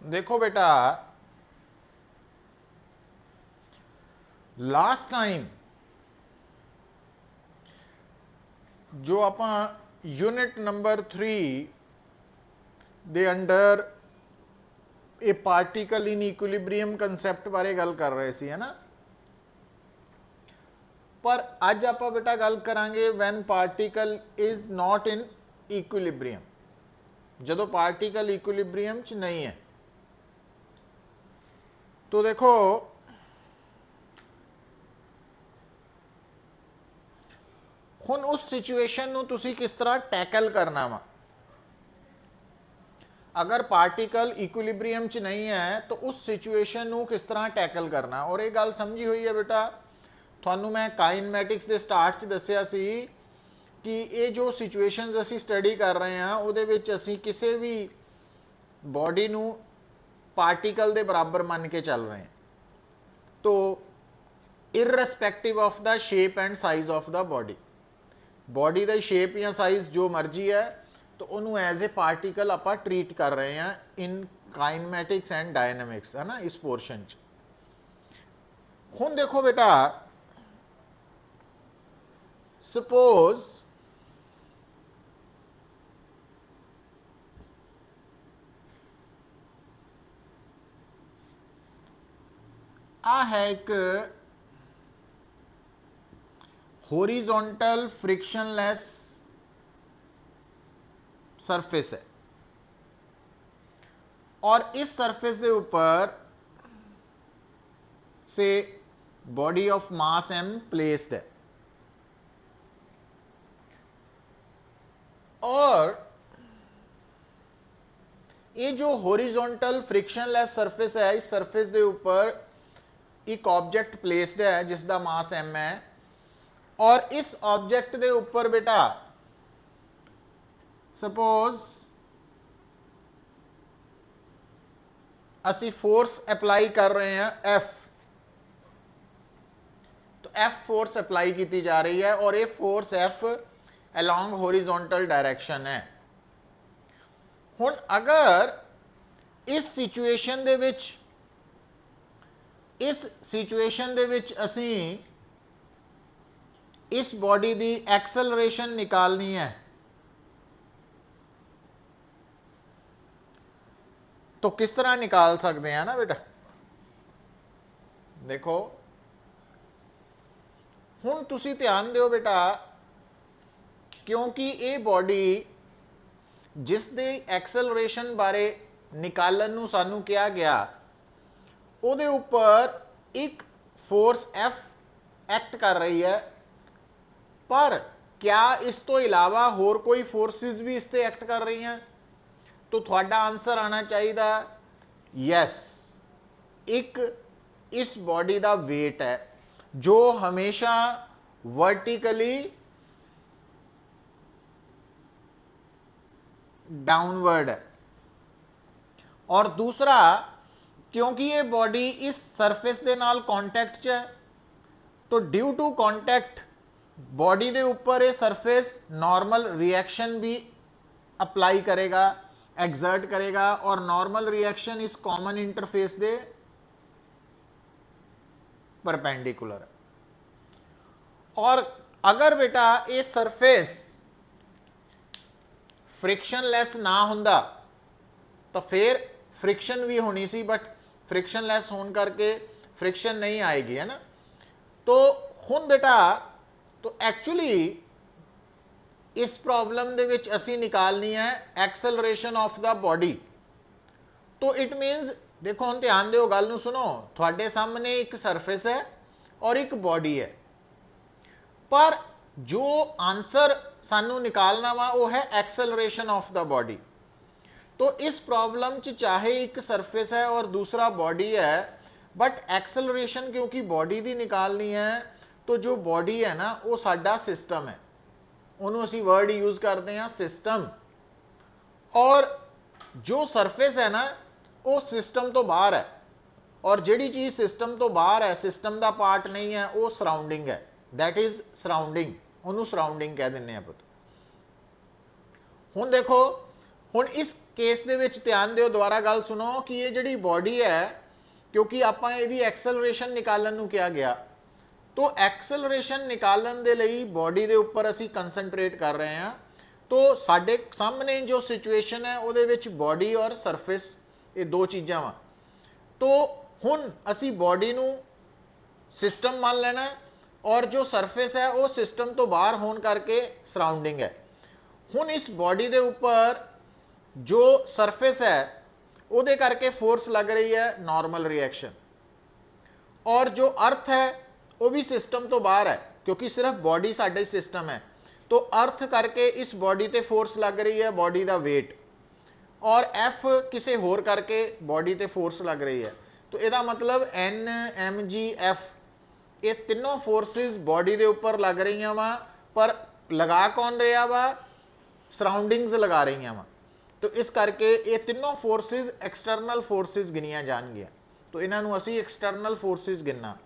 देखो बेटा, last time जो आप यूनिट नंबर 3 ਦੇ under A particle in equilibrium concept बारे गल कर रहे सी, है ना। पर अज आप बेटा गल करांगे one particle is not in equilibrium, जदों पार्टिकल इक्विलिब्रियम च नहीं है। तो देखो, हुण उस सिचुएशन नूं तुसीं किस तरह टैकल करना वा। अगर पार्टिकल इक्विलिब्रियम च नहीं है तो उस सिचुएशन नूं किस तरह टैकल करना। और ये गल समझी हुई है बेटा, तुहानूं मैं काइनमैटिक्स के स्टार्ट च दस्सिया सी कि ये जो सिचुएशनस असीं स्टडी कर रहे हैं उहदे विच असीं किसी भी बॉडी नूं पार्टिकल के बराबर मन के चल रहे हैं। तो irrespective of the shape and size of the body का शेप या साइज जो मर्जी है, तो उन्होंने एज ए पार्टिकल आप ट्रीट कर रहे हैं इन काइनमैटिक्स एंड डायनेमिक्स, है ना, इस पोर्शन च। हुण देखो बेटा, सपोज आ है एक हॉरिजॉन्टल फ्रिक्शनलैस सरफेस है और इस सरफेस के ऊपर से body of mass m placed है। और ये जो हॉरिजॉन्टल फ्रिक्शनलैस सरफेस है, इस सरफेस के ऊपर एक ऑब्जेक्ट प्लेस्ड है जिसका मास m है। और इस ऑब्जेक्ट के ऊपर बेटा सपोज असी फोर्स अप्लाई कर रहे हैं F, तो F फोर्स अप्लाई की जा रही है और ये force F along horizontal direction है। हुण अगर इस सिचुएशन दे विच असी इस बॉडी की एक्सेलरेशन निकालनी है, तो किस तरह निकाल सकते हैं ना बेटा। देखो हुण तुसी ध्यान दिओ बेटा, क्योंकि ये बॉडी जिस दे एक्सेलरेशन बारे निकालन नूं सानू कहा गया, उहदे उपर एक फोर्स F एक्ट कर रही है। पर क्या इस तो इलावा होर कोई फोर्सेस भी इस ते एक्ट कर रही हैं? तो थोड़ा आंसर आना चाहिए यस, एक इस बॉडी का वेट है जो हमेशा वर्टिकली डाउनवर्ड है। और दूसरा, क्योंकि ये बॉडी इस सरफेस के नाल कॉन्टैक्ट च है, तो ड्यू टू कॉन्टैक्ट बॉडी के ऊपर ये सरफेस नॉर्मल रिएक्शन भी अप्लाई करेगा, एक्सर्ट करेगा। और नॉर्मल रिएक्शन इस कॉमन इंटरफेस दे परपेंडिकुलर। और अगर बेटा ये सरफेस फ्रिक्शनलैस ना हुंदा तो फिर फ्रिक्शन भी होनी सी, बट फ्रिक्शनलैस होने करके फ्रिक्शन नहीं आएगी, है ना। तो हुण बेटा, तो एक्चुअली इस प्रॉब्लम दे विच असी निकालनी है एक्सेलरेशन ऑफ द बॉडी। तो इट मीनस, देखो हम ध्यान दो, गल नूं सुनो, थोड़े सामने एक सरफेस है और एक बॉडी है, पर जो आंसर सानू निकालना वा वो है एक्सेलरेशन ऑफ द बॉडी। तो इस प्रॉब्लम च चाहे एक सरफेस है और दूसरा बॉडी है, बट एक्सेलरेशन क्योंकि बॉडी की निकालनी है, तो जो बॉडी है ना वो साडा सिस्टम है, उन्होंने असी वर्ड यूज करते हैं सिस्टम। और जो सरफेस है ना वो सिस्टम तो बाहर है, और जिहड़ी चीज सिस्टम तो बाहर है, सिस्टम का पार्ट नहीं है, वो सराउंडिंग है, दैट इज सराउंडिंग, उन्होंने सराउंडिंग कह दें पुत। हुण देखो, हुण इस केस दे विच ध्यान दिओ, दोबारा गल सुनो कि ये जिहड़ी बॉडी है, क्योंकि आपां इहदी एक्सलरेशन निकालण नूं कहा गया, तो एक्सलरेशन निकालण दे लई बॉडी दे उपर असीं कंसनट्रेट कर रहे हैं। तो साडे सामने जो सिचुएशन है उहदे विच बॉडी और सरफेस ये दो चीज़ां वा। तो हुण असीं बॉडी नूं सिस्टम मान लेना और जो सरफेस है वो सिस्टम तो बाहर होने करके सराउंडिंग है। हुण इस बॉडी दे उपर जो सरफेस है उहदे करके फोर्स लग रही है नॉर्मल रिएक्शन, और जो अर्थ है वो भी सिस्टम तो बाहर है, क्योंकि सिर्फ बॉडी साडा सिस्टम है। तो अर्थ करके इस बॉडी ते फोर्स लग रही है बॉडी का वेट, और एफ किसी होर करके बॉडी ते फोर्स लग रही है। तो यदा मतलब एन एम जी एफ ये तीनों फोर्सिस बॉडी के उपर लग रही वा, पर लगा कौन रहा वा, सराउंडिंग्स लगा रही वा। तो इस करके ये तीनों फोर्सिस एक्सटर्नल फोर्सिस गिनिया जाएगियां। तो इन्हों असी एक्सटर्नल फोर्सिस गिनना।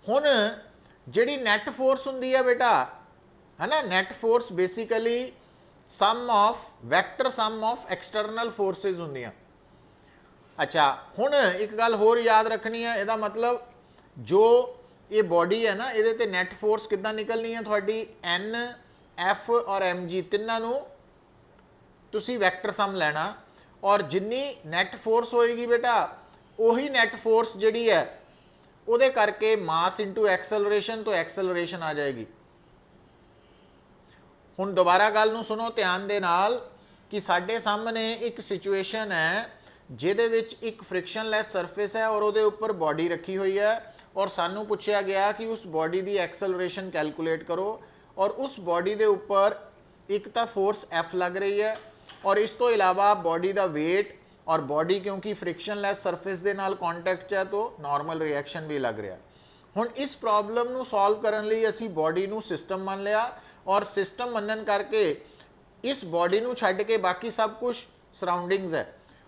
हुण जिहड़ी नैट फोर्स हुंदी है बेटा, है ना, net force basically sum of vector sum of external forces हुंदियां। अच्छा, हुण एक गल होर याद रखनी है, इहदा मतलब जो ये बॉडी है ना, ये नैट फोर्स किद्दां निकलनी है थोड़ी, एन एफ और एम जी तिन्हों तुसी वैक्टर सम लेना, और जिन्नी नैट फोर्स होएगी बेटा उही नैट फोर्स जिहड़ी है उहदे करके मास इंटू एक्सलरेशन, तो एक्सलरेशन आ जाएगी। हुण दोबारा गल नूं सुनो ध्यान दे नाल कि साडे सामने एक सिचुएशन है जिहदे विच एक फ्रिक्शनलैस सरफेस है और उहदे उपर बॉडी रखी हुई है, और सानू पूछा गया कि उस बॉडी की एक्सलरेशन कैलकुलेट करो, और उस बॉडी के उपर एक तो फोर्स एफ लग रही है, और इस तो इलावा बॉडी का वेट, और बॉडी क्योंकि फ्रिक्शनलैस सरफेस के नाल कॉन्टैक्ट है तो नॉर्मल रिएक्शन भी लग रहा। हुण इस प्रॉब्लम नूं सॉल्व करन लई असीं बॉडी नूं सिस्टम मान लिया, और सिस्टम मनन करके इस बॉडी नूं छड्ड के बाकी सब कुछ सराउंडिंग्स है,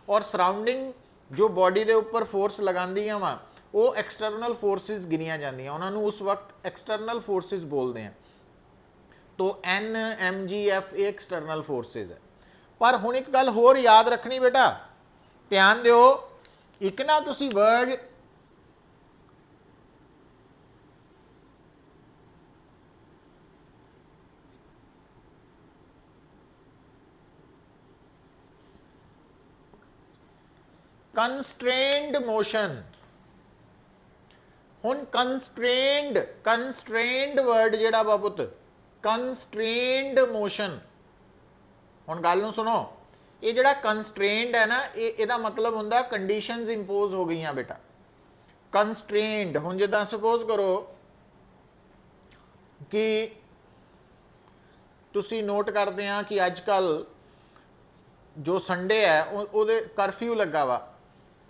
और सराउंडिंग जो बॉडी के उपर फोर्स लगांदियां वा वो एक्सटर्नल फोर्सिस गिनिया जांदियां, उन्हां नूं उस वक्त एक्सटर्नल फोर्सिस बोलते हैं। तो एन एम जी एफ ये एक्सटर्नल फोर्सिस है। पर हुण एक गल होर याद रखनी बेटा, ध्यान दिओ, एक ना तुसी वर्ड कंस्ट्रेंड मोशन, हुण कंस्ट्रेंड वर्ड जिहड़ा वा पुत, कंस्ट्रेंड मोशन। हुण गल नूं सुनो, ये जिहड़ा कंस्ट्रेंड है ना, इहदा मतलब हुंदा कंडीशनस इंपोज हो गई बेटा। कंस्ट्रेंड हुण जिद्दां सपोज करो कि तुसी नोट करते हैं कि अजकल जो संडे है उहदे करफ्यू लगा वा,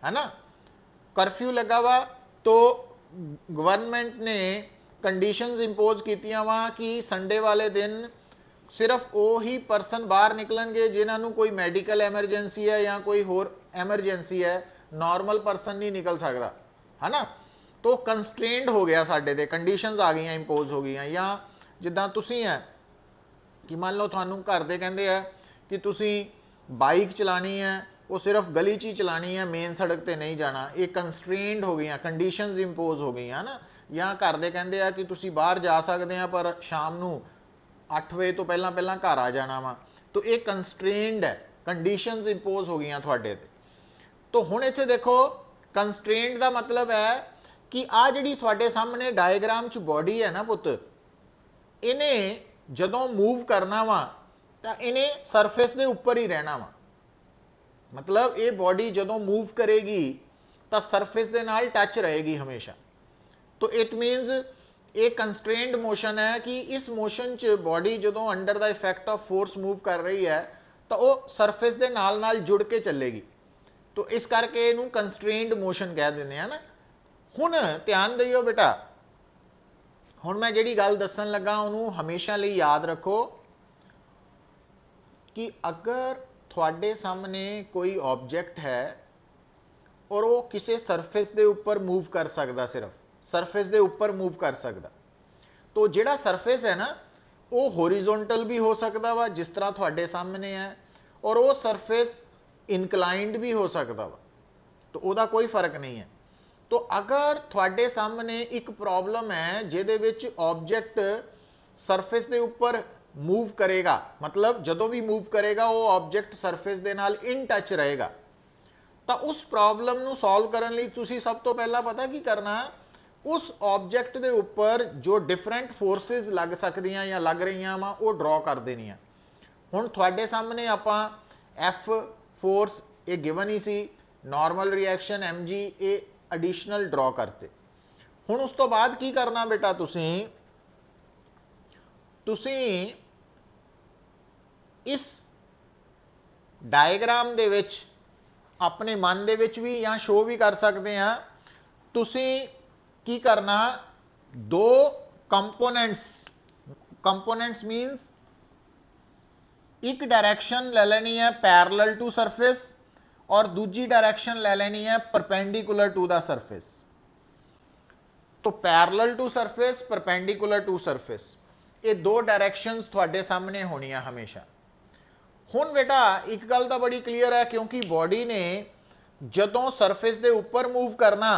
है ना, करफ्यू लगा वा, तो गवर्नमेंट ने कंडीशनस इंपोज कीतियां वा कि संडे वाले दिन सिर्फ वो ही परसन बाहर निकलणगे जिन्होंने कोई मैडिकल एमरजेंसी है या कोई होर एमरजेंसी है, नॉर्मल परसन नहीं निकल सकता, है ना। तो कंस्ट्रेंड हो गया साडे ते, कंडीशनस आ गई इंपोज हो गई। या जिद्दां तुसी है कि मान लो थानू घर दे कहंदे है कि तुसी बाइक चलानी है, वो सिर्फ गली च ही चलानी है, मेन सड़क ते नहीं जाना, ये कंस्ट्रेंड हो गई, कंडीशनस इंपोज हो गई, है ना। या घर दे कहंदे आ कि तुसी बाहर जा सकते हैं पर शाम नूं 8 बजे तो पहला पहला घर आ जाना वा, तो ये कंस्ट्रेंड है, कंडीशनस इंपोज हो गई तुहाडे ते। तो हुण इत्थे देखो, कंस्ट्रेंड का मतलब है कि आ जिहड़ी तुहाडे सामने डायग्राम च बॉडी है ना पुत, इन्हें जदों मूव करना वा तो इन्हें सरफेस के उपर ही रहना वा। मतलब ये बॉडी जदों मूव करेगी तो सरफेस के नाल टच रहेगी हमेशा। तो इट मीनस ये कंस्ट्रेंड मोशन है कि इस मोशन च बॉडी जदों under the effect of force move कर रही है तो वो सरफेस के नाल नाल जुड़ के चलेगी। तो इस करके इनू कंस्ट्रेंड मोशन कह देने हैं ना। हुण ध्यान दिओ बेटा, हुण मैं जिहड़ी गल दस्सण लगा उन्होंने हमेशा लिए याद रखो कि अगर थोड़े सामने कोई ऑब्जेक्ट है और वो किसी सरफेस के उपर मूव कर सकता, सिर्फ सरफेस के उपर मूव कर सकता, तो जिहड़ा सरफेस है ना वो होरिजोनटल भी हो सकता वा जिस तरह थोड़े सामने है, और वो सरफेस इनकलाइंड भी हो सकता वा, तो ਉਹਦਾ कोई फर्क नहीं है। तो अगर ਤੁਹਾਡੇ सामने एक प्रॉब्लम है ਜਿਹਦੇ ਵਿੱਚ ऑब्जेक्ट सरफेस के उपर मूव करेगा, मतलब ਜਦੋਂ भी मूव करेगा वो ऑब्जेक्ट सरफेस के नाल इन टच रहेगा, तो उस प्रॉब्लम ਨੂੰ सॉल्व ਕਰਨ ਲਈ ਤੁਸੀਂ ਸਭ ਤੋਂ ਪਹਿਲਾਂ पता की करना, उस ऑब्जेक्ट के उपर जो डिफरेंट फोर्सिस लग सकदियां या लग रही वा वो ड्रॉ कर देनियां। हुण तुहाडे सामने आपां एफ फोर्स ये गिवन ही सी, नॉर्मल रिएक्शन एम जी ये एडिशनल ड्रॉ करते। हुण उस तो बाद की करना बेटा, तुसीं इस डायग्राम दे विच अपने मन दे विच भी या शो भी कर सकते हैं। तुसीं की करना, दो कंपोनेंट्स मीन्स एक डायरेक्शन ले लेनी है पैरेलल टू सरफेस और दूजी डायरेक्शन ले लेनी है परपेंडिकुलर टू द सरफेस। तो parallel to surface, perpendicular to surface, ये दो डायरेक्शंस तुहाडे सामने होनियां हमेशा। हुण बेटा एक गल तो बड़ी क्लीयर है, क्योंकि बॉडी ने जदों सरफेस के उपर मूव करना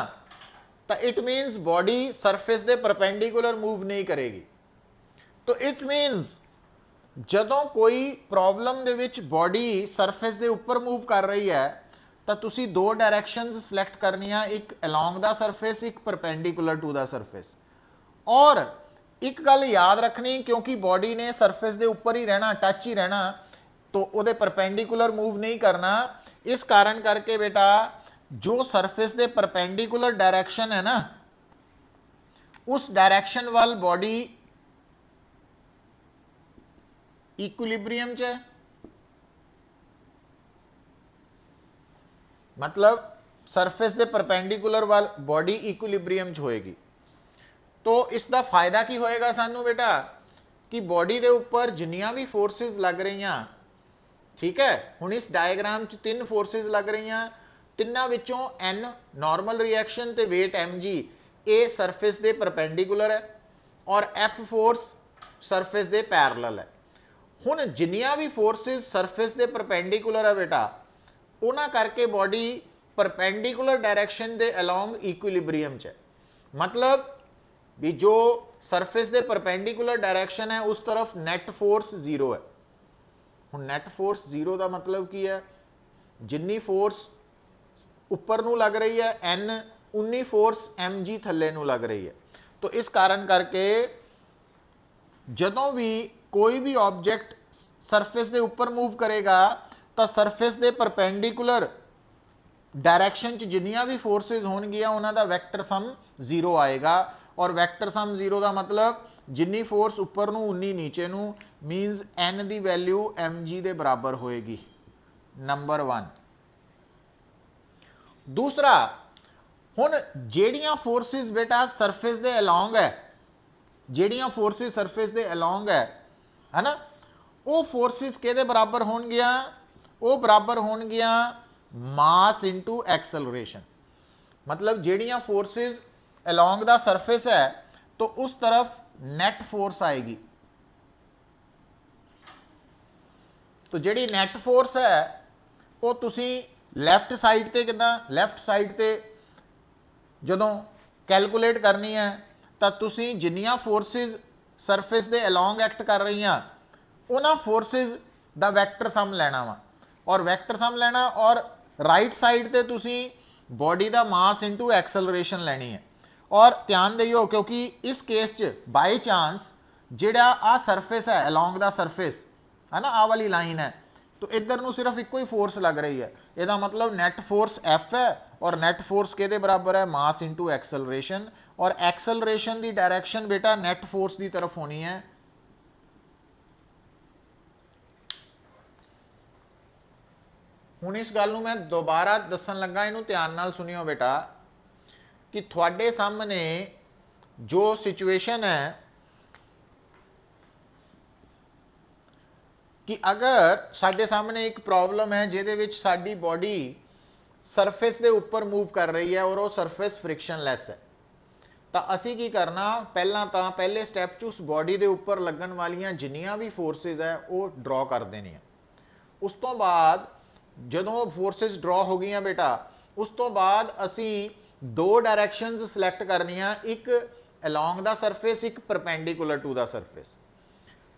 तो इट मीनस बॉडी सरफेस के परपेंडिकुलर मूव नहीं करेगी। तो इट मीनस जदों कोई problem they which body surface के उपर मूव कर रही है तो तुसी दो डायरेक्शंस सिलेक्ट करनियां, एक अलॉन्ग द सरफेस, एक परपेंडिकुलर टू द सरफेस। और एक गल याद रखनी, क्योंकि बॉडी ने सरफेस के उपर ही रहना, टच ही रहना, तो उहदे परपेंडिकुलर मूव नहीं करना। इस कारण करके बेटा जो सरफेस के परपेंडिकुलर डायरेक्शन है ना, उस डायरेक्शन वाल बॉडी इक्विलिब्रियम च है, मतलब सरफेस के परपेंडिकुलर वाल बॉडी इक्विलिब्रियम च होएगी। तो इसका फायदा की होएगा सानू बेटा, कि बॉडी के उपर जिन्नियां भी फोर्सिस लग रही, ठीक है, हुण इस डायग्राम च तीन फोर्सिस लग रही, तिन्नां विचों एन नॉर्मल रिएक्शन ते वेट एम जी ये सरफेस के परपेंडिकुलर है और एफ फोर्स सरफेस के पैरेलल है। हुण जिन्नियां भी फोर्सिस सरफेस के परपेंडिकुलर है बेटा, उन्हां करके बॉडी परपेंडिकुलर डायरेक्शन के अलॉन्ग इक्विलिब्रियम च है, मतलब भी जो सरफेस के परपेंडिकुलर डायरेक्शन है उस तरफ नैट फोर्स जीरो है। हुण नैट फोर्स जीरो का मतलब की है, जिन्नी फोर्स उपर नूं लग रही है एन, उन्नी फोर्स एम जी थले नूं लग रही है। तो इस कारण करके जदों भी कोई भी ऑब्जेक्ट सरफेस के उपर मूव करेगा तो सरफेस के परपेंडिकुलर डायरेक्शन च जिन्नियां भी फोर्सिस होणगियां उन्हां दा वैक्टर सम जीरो आएगा। और वैक्टर सम जीरो का मतलब जिन्नी फोर्स उपर नूं उन्नी नीचे नूं, मीनस एन की वैल्यू एम जी के बराबर होएगी, नंबर 1। दूसरा, हुण जेड़ियां फोर्सिस बेटा सरफेस के अलॉन्ग है, जेड़ियां फोर्सिस सरफेस के अलॉन्ग है ना, वो फोर्सिस किहदे बराबर होणगियां, वो बराबर होणगियां मास इंटू एक्सलरेशन। मतलब जेड़ियां फोर्सिस अलॉन्ग द सरफेस है तो उस तरफ नेट फोर्स आएगी। तो जेड़ी नेट फोर्स है वो तुसी लैफ्ट साइड ते किदां, लैफ्ट साइड ते जदों कैलकुलेट करनी है तो तुसी जिन्नियां फोर्सिस सरफेस के अलॉन्ग एक्ट कर रही हैं उन्हां फोर्सिस दा वैक्टर सम लेना वा, और वैक्टर सम लेना और राइट साइड ते तुसी बॉडी का मास इंटू एक्सलरेशन लैनी है। और ध्यान दियो, क्योंकि इस केस च बाई चांस जिहड़ा आ सरफेस है अलॉन्ग द सरफेस है ना, आ वाली लाइन है, तो इधर नूं सिर्फ एक ही फोर्स लग रही है, इसका मतलब नेट फोर्स एफ है और नेट फोर्स किहदे बराबर है, मास इंटू एक्सलरेशन। और एक्सलरेशन की डायरेक्शन बेटा नेट फोर्स की तरफ होनी है। हुण इस गल नूं मैं दोबारा दसन लगा, इनू ध्यान नाल सुनियो बेटा, कि तुहाडे सामने जो सिचुएशन है कि अगर साडे सामने एक प्रॉब्लम है जिहदे विच साडी बॉडी सरफेस के उपर मूव कर रही है और वो सरफेस फ्रिक्शनलैस है, तो असी की करना, पहला तो पहले स्टैप च उस बॉडी के उपर लगन वालियां जिन्नियां भी फोर्सिस है वो ड्रॉ कर देनी है। उस तो बाद ਜਦੋਂ फोर्सिस ड्रॉ हो गई बेटा, उस तो बाद असी दो डायरैक्शनस सिलैक्ट करनियां, एक अलॉन्ग द सरफेस, एक perpendicular to the surface.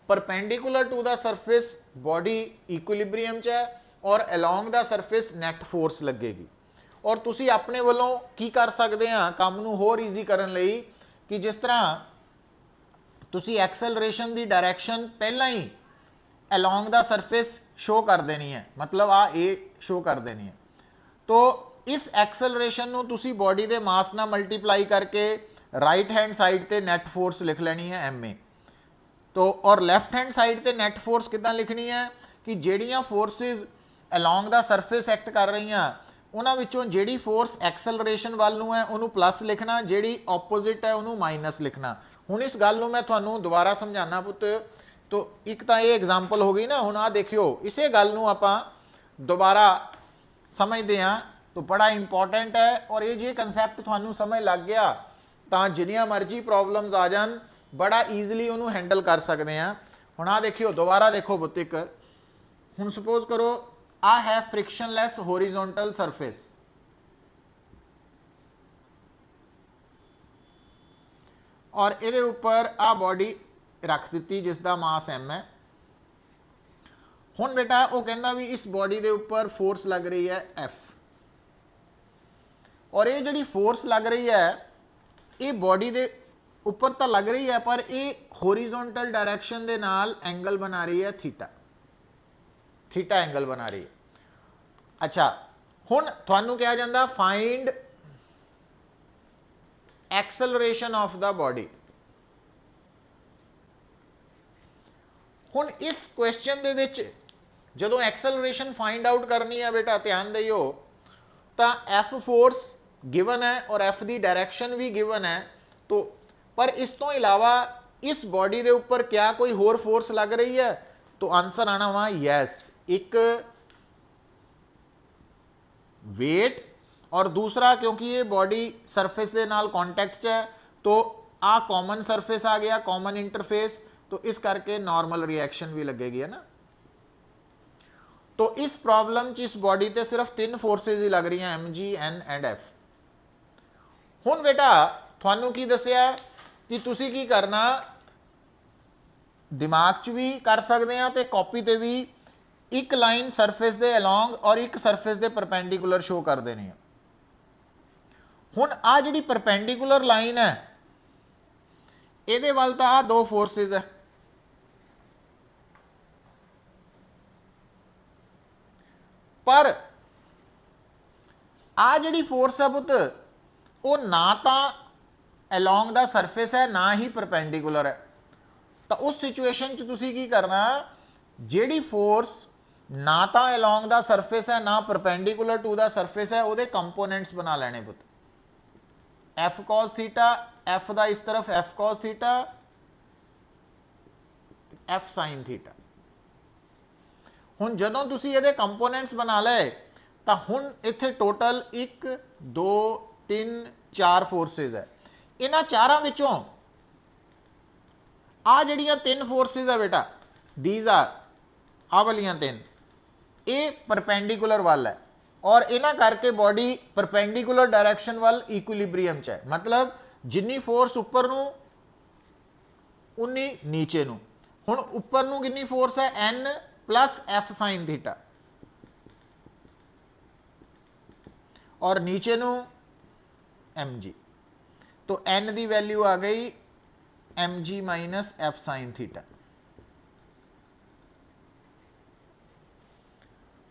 Perpendicular to the surface body equilibrium च है और along the surface net force लगेगी। और तुसी अपने वालों की कर सकते हैं काम नूं होर ईजी करन लई कि जिस तरह तुसी एक्सेलरेशन की डायरैक्शन पहला ही अलॉन्ग द सरफेस शो कर देनी है, मतलब आ ए शो कर देनी है, तो इस एक्सेलरेशन नूं तुसी बॉडी के मास नाल मल्टीप्लाई करके राइट हैंड साइड ते नेट फोर्स लिख लेनी है एम ए। तो और लैफ्ट हैंड साइड ते नेट फोर्स कितना लिखनी है कि ਜਿਹੜੀਆਂ forces along the surface act कर रही हैं उन्हां विचों ਜਿਹੜੀ फोर्स एक्सेलरेशन वाल नूं है उन्होंने प्लस लिखना, ਜਿਹੜੀ ऑपोजिट है उन्होंने माइनस लिखना। हुण इस गल नूं मैं तुहानूं दोबारा समझाना पुत। तो एक तो ये एग्जाम्पल हो गई ना, हुण आ देखियो इसे गल नूं आपां दोबारा समझते हैं तो बड़ा इंपॉर्टेंट है। और ये जे कंसैप्ट तुहानूं समझ लग गया तो जिन्नियां मर्जी प्रॉब्लम्स आ जान बड़ा ईजिली उन्होंने हैंडल कर सकते हैं। हुण आ देखियो दोबारा देखो पुत, एक हुण सपोज करो आ है फ्रिक्शनलैस होरिजोंटल सरफेस, और ये उपर आ बॉडी रख दी जिसका मास एम है। हुण बेटा वो कहता भी इस बॉडी के उपर फोर्स लग रही है एफ, और ये जी फोर्स लग रही है ये बॉडी के उपर तो लग रही है पर ये होरिजोंटल डायरैक्शन के नाल एंगल बना रही है थीटा, थीटा एंगल बना रही है। अच्छा हुण तुहानूं कहा जाता find acceleration of the body. हुण इस क्वेश्चन दे विच जदों एक्सेलरेशन फाइंड आउट करनी है बेटा ध्यान दियो तो एफ फोर्स गिवन है और एफ की डायरैक्शन भी गिवन है, तो पर इस तो इलावा इस बॉडी के उपर क्या कोई होर फोर्स लग रही है, तो आंसर आना वा यस, एक वेट और दूसरा क्योंकि ये बॉडी सरफेस के नाल कॉन्टैक्ट है तो आ कॉमन सरफेस आ गया, कॉमन इंटरफेस, तो इस करके नॉर्मल रिएक्शन भी लगेगी, है ना। तो इस प्रॉब्लम च इस बॉडी ते सिर्फ 3 फोर्सेज ही लग रही हैं, m g n and f. हुण बेटा तुहानूं की दसिया कि तुसी की करना, दिमाग च भी कर सकते हैं तो कॉपी ते भी एक लाइन सरफेस के अलॉन्ग और एक सरफेस के परपेंडिकुलर शो कर देनी है। हुण आ जिहड़ी परपेंडिकुलर लाइन है इहदे वल तां आ 2 फोर्सेज है, पर आ जिहड़ी फोर्स है पुत वो ना तो अलॉन्ग द सरफेस है ना ही परपेंडिकुलर है। तो उस सिचुएशन च तुसी की करना, जिहड़ी फोर्स ना तो अलॉन्ग द सरफेस है ना परपेंडिकुलर टू द सरफेस है उहदे कंपोनेंट्स बना लेने पुत। एफ कॉस थीटा, एफ दा इस तरफ F cos theta, F sine theta. हुण जदों तुसी इहदे कंपोनेंट्स बना ले तो हुण इत्थे टोटल 1 2 3 4 फोर्सेज है। इन्हां चारां विचों आ जिहड़ियां 3 फोर्सेज है बेटा दीज आर आ वालियां 3 ये परपेंडिकुलर वाल है और इन्हां करके बॉडी परपेंडिकुलर डायरैक्शन वाल इक्विलिब्रियम च है, मतलब जिन्नी फोर्स उपर नूं उन्नी नीचे नूं। हुण उपर नूं कितनी फोर्स है n plus f sine theta और नीचे नूं एम जी, तो एन की वैल्यू आ गई एम जी माइनस एफ साइन थीटा।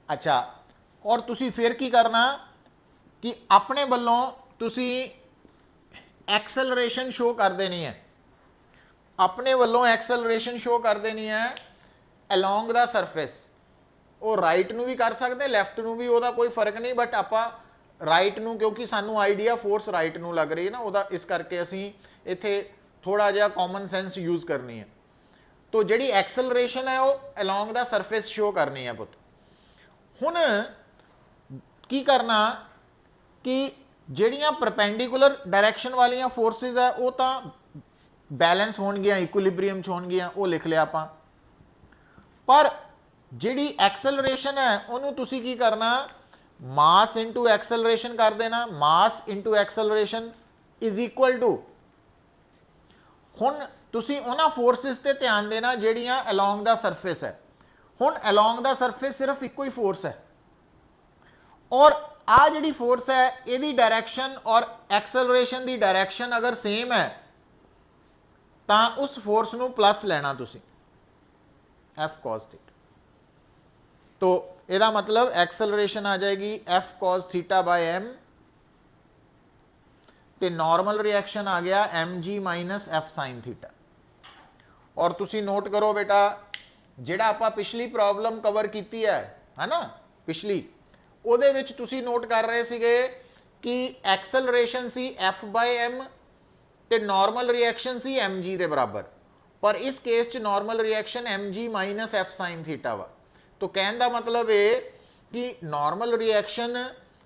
अच्छा और तुसी फिर की करना कि अपने वालों तुसी एक्सेलरेशन शो कर देनी है, अपने वालों एक्सेलरेशन शो कर देनी है अलॉन्ग द सरफेस। वो राइट नू भी कर सकते लैफ्ट नू भी, वह कोई फर्क नहीं, बट आप राइट नू क्योंकि सानू आइडिया फोर्स राइट नू लग रही है ना वह, इस करके असी इत्थे थोड़ा जिहा कॉमन सेंस यूज करनी है। तो जिहड़ी एक्सेलरेशन है वो अलॉन्ग द सरफेस शो करनी है पुत। हुण की करना कि जिहड़ियां परपेंडिकुलर डायरैक्शन वालियां फोर्सेज है वो तो बैलेंस होणगियां, इक्विलिब्रियम च होणगियां, वो लिख लिया आपां, पर ਜਿਹੜੀ एक्सेलरेशन है ਉਹਨੂੰ ਤੁਸੀਂ ਕੀ ਕਰਨਾ, मास इंटू एक्सेलरेशन कर देना, mass into acceleration is equal to, ਹੁਣ ਤੁਸੀਂ ਉਹਨਾਂ फोर्सिस ਤੇ ਧਿਆਨ ਦੇਣਾ ਜਿਹੜੀਆਂ ਅਲੋਂਗ ਦਾ ਸਰਫੇਸ ਹੈ। ਹੁਣ ਅਲੋਂਗ ਦਾ ਸਰਫੇਸ ਸਿਰਫ ਇੱਕੋ ਹੀ ਫੋਰਸ ਹੈ, ਔਰ ਆ ਜਿਹੜੀ ਫੋਰਸ ਹੈ ਇਹਦੀ डायरेक्शन और एक्सेलरेशन ਦੀ डायरेक्शन अगर सेम है ਤਾਂ उस फोर्स ਨੂੰ प्लस लेना तुसी एफ cos थीटा। तो ਇਹਦਾ मतलब एक्सेलरेशन आ जाएगी f cos theta by M, ਤੇ नॉर्मल रिएक्शन आ गया एम जी माइनस एफ साइन थीटा। और तुसी नोट करो बेटा, ਜਿਹੜਾ ਆਪਾਂ पिछली प्रॉब्लम कवर की है ना पिछली, ਉਹਦੇ ਵਿੱਚ ਤੁਸੀਂ ਨੋਟ ਕਰ ਰਹੇ ਸੀਗੇ ਕਿ एक्सेलरेशन सी एफ बाय एम ਤੇ नॉर्मल रिएक्शन सी एम जी ਦੇ बराबर, पर इस केस च नॉर्मल रिएक्शन एम जी माइनस एफ साइन थीटा वा। तो कहने का मतलब है कि नॉर्मल रिएक्शन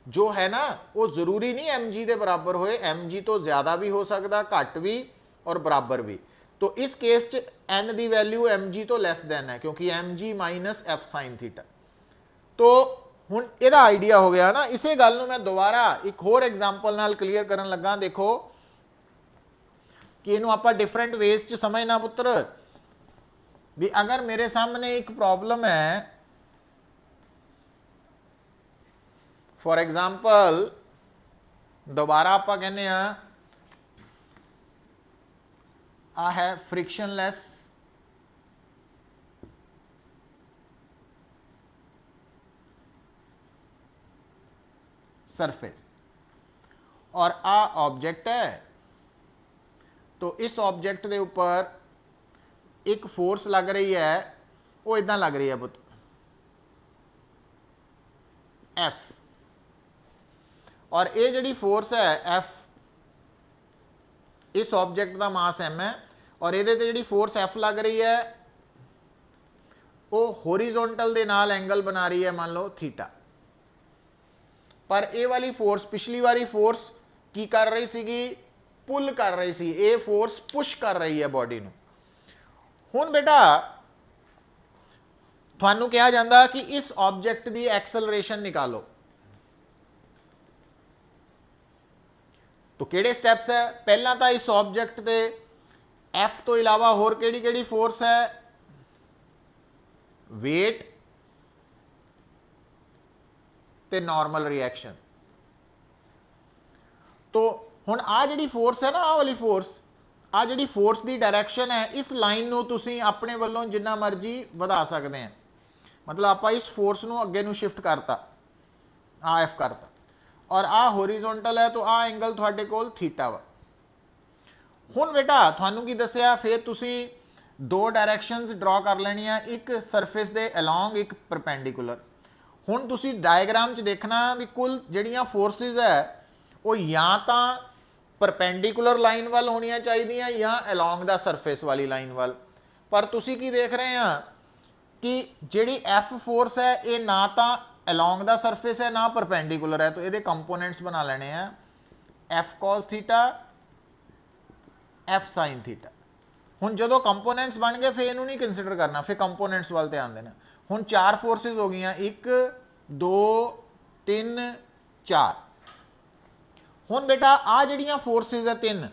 जो है ना वो जरूरी नहीं एम जी के बराबर होए, एम जी तो ज्यादा भी हो सकता, घट भी और बराबर भी। तो इस केस च एन की वैल्यू एम जी तो लैस दैन है, क्योंकि एम जी माइनस एफ साइन थीटा। तो हुण इहदा आइडिया हो गया ना। इसे गल नूं मैं दोबारा एक होर एग्जाम्पल नाल क्लीयर करन लगा। देखो कि इहनूं आपां डिफरेंट वेज च समझना पुत्र, भी अगर मेरे सामने एक प्रॉब्लम है, फॉर एग्जाम्पल दोबारा आप कहने आ है फ्रिक्शनलैस सरफेस और आ ऑब्जेक्ट है। तो इस ऑब्जेक्ट के ऊपर एक फोर्स लग रही है, वो इदा लग रही है पुत्र एफ, और ये जी फोर्स है एफ, इस ऑब्जेक्ट का मास एम है, और ये जी फोर्स एफ लग रही है वो होरिजोनटल दे नाल एंगल बना रही है, मान लो थीटा। पर ये वाली फोर्स पिछली वाली फोर्स की कर रही सी, पुल कर रही सी, ये फोर्स पुश कर रही है बॉडी नूं। हुण बेटा तुहानू कहा जाता कि इस ऑब्जेक्ट की एक्सेलरेशन निकालो। तो किहड़े स्टैप्स है, पहला तो इस ऑब्जेक्ट के एफ तो इलावा होर किहड़ी फोर्स है, वेट ते नॉर्मल रिएक्शन। तो हुण आ जिहड़ी फोर्स है ना, आ वाली फोर्स, आ जिहड़ी फोर्स की डायरेक्शन है, इस लाइन नूं तुसीं अपने वल्लों जिन्ना मर्जी वधा सकते हैं। मतलब आपां इस फोर्स नूं अगे नूं शिफ्ट करता, आ एफ करता, और आ होरिजोनटल है, तो आ एंगल तुहाडे कोल थीटा वा। हुण बेटा तुहानूं की दस्सिया, फिर तुसीं दो डायरैक्शनस ड्रॉ कर लैणियां, एक सरफेस दे अलोंग, एक परपेंडिकुलर। हुण तुसीं डायग्राम च देखना भी कुल जिहड़ियां फोर्सिस है वो या तो परपेंडिकुलर लाइन वाल होनियां चाहिए या अलोंग द सरफेस वाली लाइन वाल। पर तुसी की देख रहे हैं कि जिहड़ी एफ फोर्स है ये ना तो अलोंग द सरफेस है ना परपेंडिकुलर है, तो ये कंपोनेंट्स बना लेने हैं F cos theta, F sine theta. हुण जदों कंपोनेंट्स बन गए फिर इनू नहीं कंसीडर करना, फिर कंपोनेंट्स वाल ध्यान देना। हुण चार फोर्सिस हो गई, 1 2 3 4। हुण बेटा आ जिहड़ियां फोर्सिस है 3,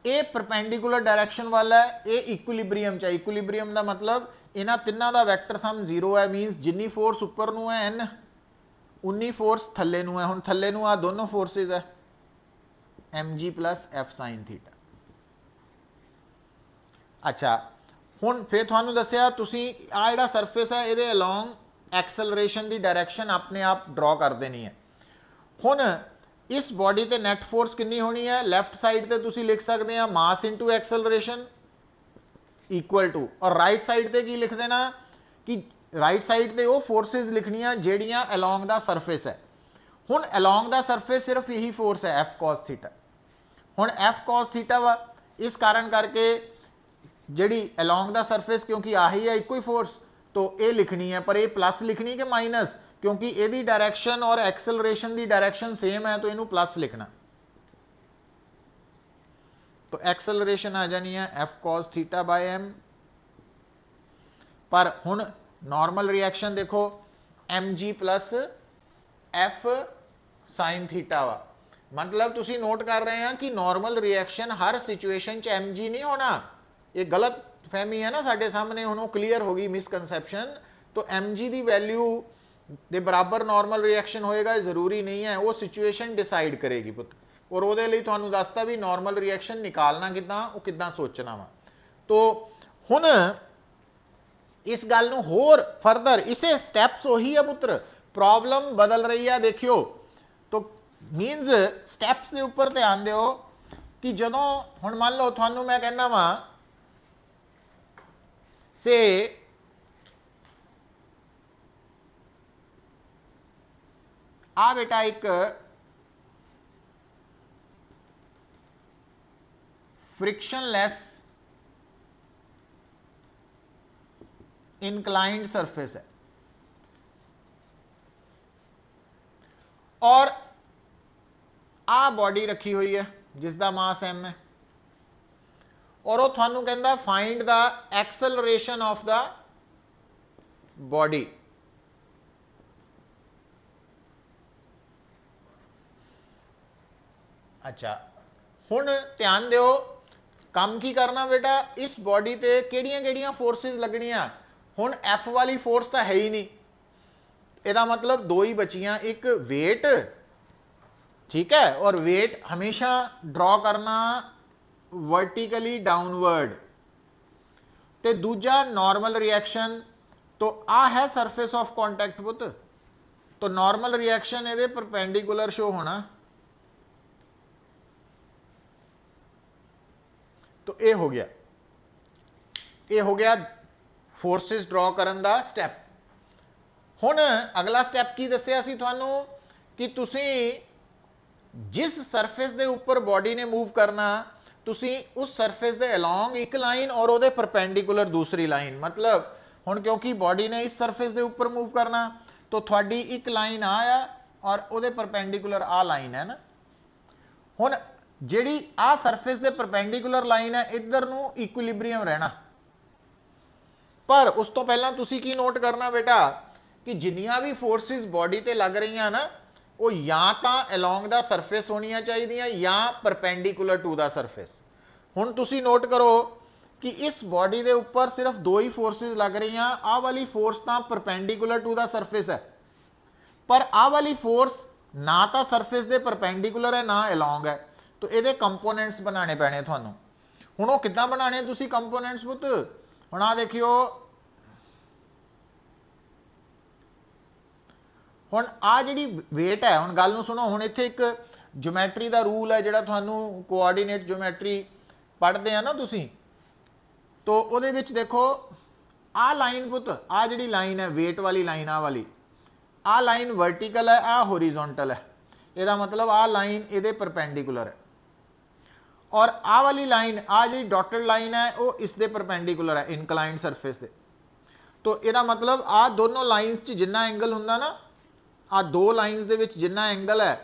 ये परपेंडिकुलर डायरैक्शन वाला है, ये इक्विलिब्रियम च है। इक्विलिब्रियम का मतलब इन्हां तिन्हां दा वैक्टर सम 0 है, मीनस जिन्नी फोर्स उपर नूं है n, उन्नी फोर्स थल्ले नूं है। हुण थल्ले नूं आ दोनों फोर्सिस है m g plus f sine theta. अच्छा हुण फिर तुहानूं दस्सिया तुसीं आ जिहड़ा सरफेस है इहदे अलोंग एक्सेलरेशन की डायरैक्शन अपने आप ड्रॉ कर देनी है। हुण इस बॉडी ते नैट फोर्स कितनी होनी है, लैफ्ट साइड ते तुसी लिख सकते हैं mass into acceleration equal to, और राइट साइड ते की लिख देना कि राइट साइड ते वो फोर्सेस लिखनियां जेड़ियां अलोंग द सरफेस है। हुण अलोंग द सरफेस सिर्फ यही फोर्स है एफ कॉस थीटा। हुण एफ कॉस थीटा वा, इस कारण करके जिहड़ी अलोंग द सरफेस क्योंकि आही है इको ही फोर्स, तो ये लिखनी है, पर ये प्लस लिखनी कि माइनस, क्योंकि यदि डायरेक्शन और एक्सेलरेशन की डायरेक्शन सेम है तो इनू प्लस लिखना। तो एक्सेलरेशन आ जानी है f cos theta by m. पर हुण नॉर्मल रिएक्शन देखो mg plus f sine theta वा, मतलब तुसी नोट कर रहे हैं कि नॉर्मल रिएक्शन हर सिचुएशन च mg नहीं होना। ये गलत फहमी है ना साडे सामने, हुण क्लीयर हो गई मिसकनसैप्शन। तो mg की वैल्यू दे बराबर नॉर्मल रिएक्शन होएगा जरूरी नहीं है, वो सिचुएशन डिसाइड करेगी पुत। और वो तुहानू दसता भी नॉर्मल रिएक्शन निकालना किदां, वो किदां सोचना वा। तो हुण इस गल नू होर फर्दर इसे स्टैप्स वही है पुत्र, प्रॉब्लम बदल रही है देखियो। तो मीनस स्टैप्स के उपर ध्यान दिओ कि जदों हुण मान लो थानू मैं कहना वा से आ बेटा एक फ्रिक्शनलैस इंक्लाइंड सरफेस है और आ बॉडी रखी हुई है जिसका मास m है, और वो थानू कहता find the acceleration of the body. अच्छा हुण ध्यान दिओ, काम की करना बेटा, इस बॉडी ते केड़ियां-केड़ियां फोर्सेस लगनियां। हुण एफ वाली फोर्स तो है ही नहीं, ਇਹਦਾ मतलब दो ही बचियां, एक वेट, ठीक है, और वेट हमेशा ड्रॉ करना वर्टिकली डाउनवर्ड, ते दूजा नॉर्मल रिएक्शन। तो आ है सरफेस ऑफ कॉन्टैक्ट पुत, तो नॉर्मल रिएक्शन ये परपेंडिकुलर शो होना। तो ये हो गया, ये हो गया फोर्सेस ड्रॉ करन दा स्टैप। हुण अगला स्टैप की दस्सिया सी तुहानू कि तुसी जिस सरफेस दे ऊपर बॉडी ने मूव करना, तुसी उस सरफेस दे अलोंग एक लाइन और उहदे परपेंडिकुलर दूसरी लाइन। मतलब हुण क्योंकि बॉडी ने इस सरफेस दे ऊपर मूव करना, तो थोड़ी एक लाइन आ और उहदे परपेंडिकुलर आ लाइन है ना। हुण जिहड़ी आ सरफेस दे परपेंडिकुलर लाइन है, इधर नू इक्विलिब्रियम रहना। पर उस तो पहला तुसी की नोट करना बेटा कि जिन्नियां भी फोर्सेस बॉडी ते लग रही ना, वो या तो अलोंग द सरफेस होनियां चाहिए या परपेंडिकुलर टू द सरफेस। हुण तुसी नोट करो कि इस बॉडी के ऊपर सिर्फ दो ही फोर्सेस लग रही, आ वाली फोर्स तो परपेंडिकुलर टू द सरफेस है, पर आ वाली फोर्स ना तो सरफेस के परपेंडिकुलर है ना अलोंग है। तो ये कंपोनेंट्स बनाने पैने थानू। हुण वो किद्दां बनाने तुसी कंपोनेंट्स पुत? हुण आ देखियो, हुण आ जिहड़ी वेट है, हुण गल नूं सुनो, हुण इत्थे एक ज्योमैट्री का रूल है जिहड़ा तुहानू कोआर्डीनेट ज्योमैट्री पढ़ते हैं ना तुसी, तो उहदे विच देखो आ लाइन पुत, आ जिहड़ी लाइन है वेट वाली लाइन, आ लाइन वर्टिकल है, आ होरिजोंटल है। इसदा मतलब आ लाइन इहदे परपेंडिकुलर है, और आ वाली लाइन आ जी डॉटेड लाइन है वो इसके परपेंडिकुलर है इनकलाइंड सरफेस के। तो यदा मतलब आ दोनों लाइन्स च जिन्ना एंगल हुंदा ना, आ दो lines they which Jinnah angle है,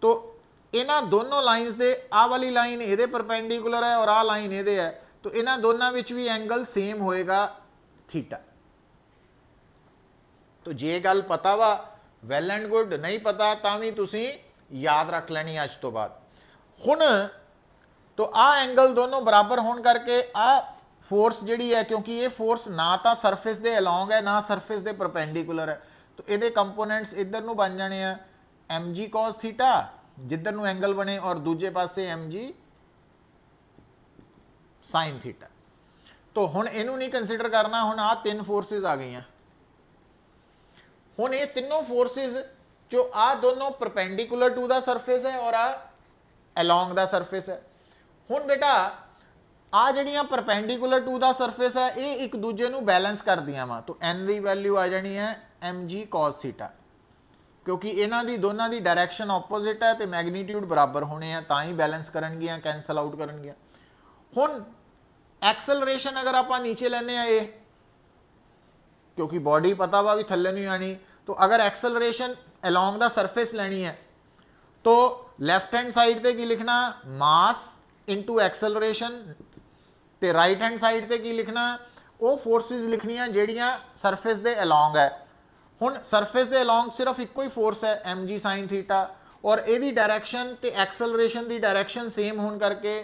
तो इन्हां दोनों लाइन्स दे आ वाली लाइन इहदे परपेंडिकुलर है और आ लाइन इहदे है, तो इन्हां दोनों विच भी एंगल सेम होएगा थीटा। तो जे गल पता वा वैल एंड गुड, नहीं पता तां भी तुसीं याद रख लैनी अज तो बाद। हुण तो आ एंगल दोनों बराबर होने करके आ फोर्स जिहड़ी है, क्योंकि ये फोर्स ना तो सरफेस के अलोंग है ना सरफेस के परपेंडिकुलर है, तो ये कंपोनेंट्स इधर नूं बन जाने एम जी कॉस थीटा जिधर नूं एंगल बने, और दूजे पासे एम जी साइन थीटा। तो हुण इहनूं नहीं कंसीडर करना, हुण आ तीन फोर्सिस आ गई हैं। हुण ये तीनों फोर्सिस जो आ दोनों परपेंडिकुलर टू द सरफेस है और आ अलोंग द सरफेस है। हुण बेटा आ जिहड़ियां परपेंडिकुलर टू द सरफेस है, ये एक दूजे नूं बैलेंस करदियां वा, तो एन की वैल्यू आ जानी है एम जी कॉस थीटा, क्योंकि इन्हां दी दोनों की डायरैक्शन ऑपोजिट है तो मैगनीट्यूड बराबर होने हैं, तां ही बैलेंस करनगियां, कैंसल आउट करनगियां। हुण एक्सेलरेशन अगर आप नीचे लेने ये, क्योंकि बॉडी पता वा भी थल्ले नहीं आनी, तो अगर एक्सेलरेशन अलोंग द सरफेस लेनी है तो लैफ्ट हैंड साइड ते की लिखना, मास इंटू एक्सेलरेशन, ते राइट हैंड साइड ते की लिखना, ਉਹ ਫੋਰਸਿਸ ਲਿਖਣੀਆਂ ਜਿਹੜੀਆਂ ਸਰਫੇਸ ਦੇ ਅਲੋਂਗ ਹੈ। ਹੁਣ ਸਰਫੇਸ ਦੇ ਅਲੋਂਗ ਸਿਰਫ ਇੱਕੋ ਹੀ ਫੋਰਸ ਹੈ mg sin ਥੀਟਾ, ਔਰ ਇਹਦੀ डायरेक्शन ਤੇ एक्सेलरेशन ਦੀ डायरेक्शन सेम होने करके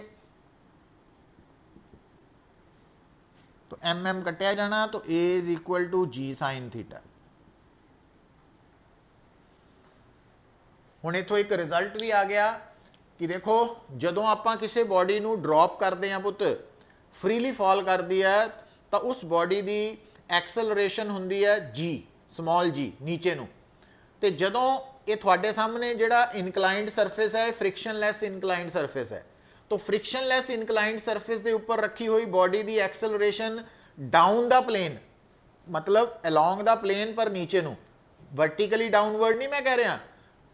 तो mm कटिया जाना, तो a is equal to g sin theta. ਹੁਣ इथों एक रिजल्ट भी आ गया कि देखो जदों आपां किसी बॉडी नूं ड्रॉप करते हैं पुत, फ्रीली फॉल करती है, तो उस बॉडी की एक्सेलरेशन हुंदी है g स्मॉल g नीचे नूं, ते जदों ये तुहाडे सामने जिहड़ा इनकलाइंड सरफेस है फ्रिक्शनलैस इनकलाइंड सरफेस है, तो फ्रिक्शनलैस इनकलाइंड सरफेस के उपर रखी हुई बॉडी की एक्सेलरेशन डाउन द प्लेन, मतलब अलोंग द प्लेन पर नीचे नूं, वर्टिकली डाउनवर्ड नहीं मैं कह रहा,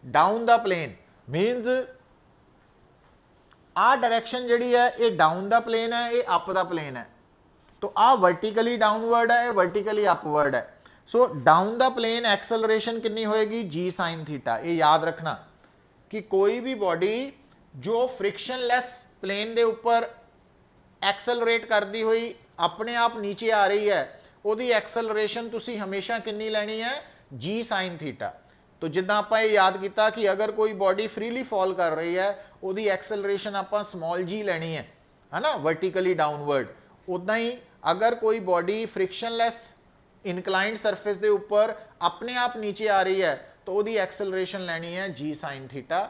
डाउन द प्लेन मीनस आ डायरेक्शन जिहड़ी है ये डाउन द प्लेन है, ये अप द प्लेन है, तो आ वर्टिकली डाउनवर्ड है, वर्टिकली अपवर्ड है। So down the plane acceleration कितनी होएगी g साइन थीटा। ये याद रखना कि कोई भी बॉडी जो फ्रिक्शनलैस प्लेन के उपर एक्सेलरेट करती हुई अपने आप नीचे आ रही है, ਉਹਦੀ एक्सेलरेशन तुसी हमेशा कितनी लैनी है g साइन थीटा। तो जिद्दां आपां ये याद किया कि अगर कोई बॉडी फ्रीली फॉल कर रही है ਉਹਦੀ एक्सेलरेशन आपां स्मॉल g लैनी है ना, वर्टिकली डाउनवर्ड। उदा ही अगर कोई बॉडी फ्रिक्शनलैस इनकलाइंड सरफेस के उपर अपने आप नीचे आ रही है तो वही एक्सेलरेशन लैनी है g साइन थीटा।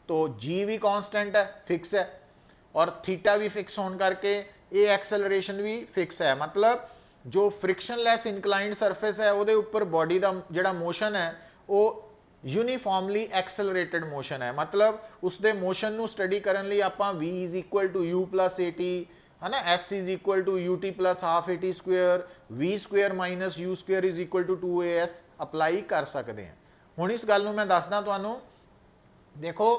तो g भी कॉन्स्टेंट है, फिक्स है, और थीटा भी फिक्स होने करके ये एक्सेलरेशन भी फिक्स है। मतलब जो फ्रिक्शनलैस इनकलाइंड सरफेस है वो उपर बॉडी का जिहड़ा मोशन है वो यूनीफॉर्मली एक्सेलरेटेड मोशन है। मतलब उसके मोशन नूं स्टडी करन लई आपां v is equal to u plus at है ना, s is equal to ut plus half at square, v square minus u square is equal to 2as apply कर सकते हैं। हुण इस गल नूं मैं दसदा तुहानूं, देखो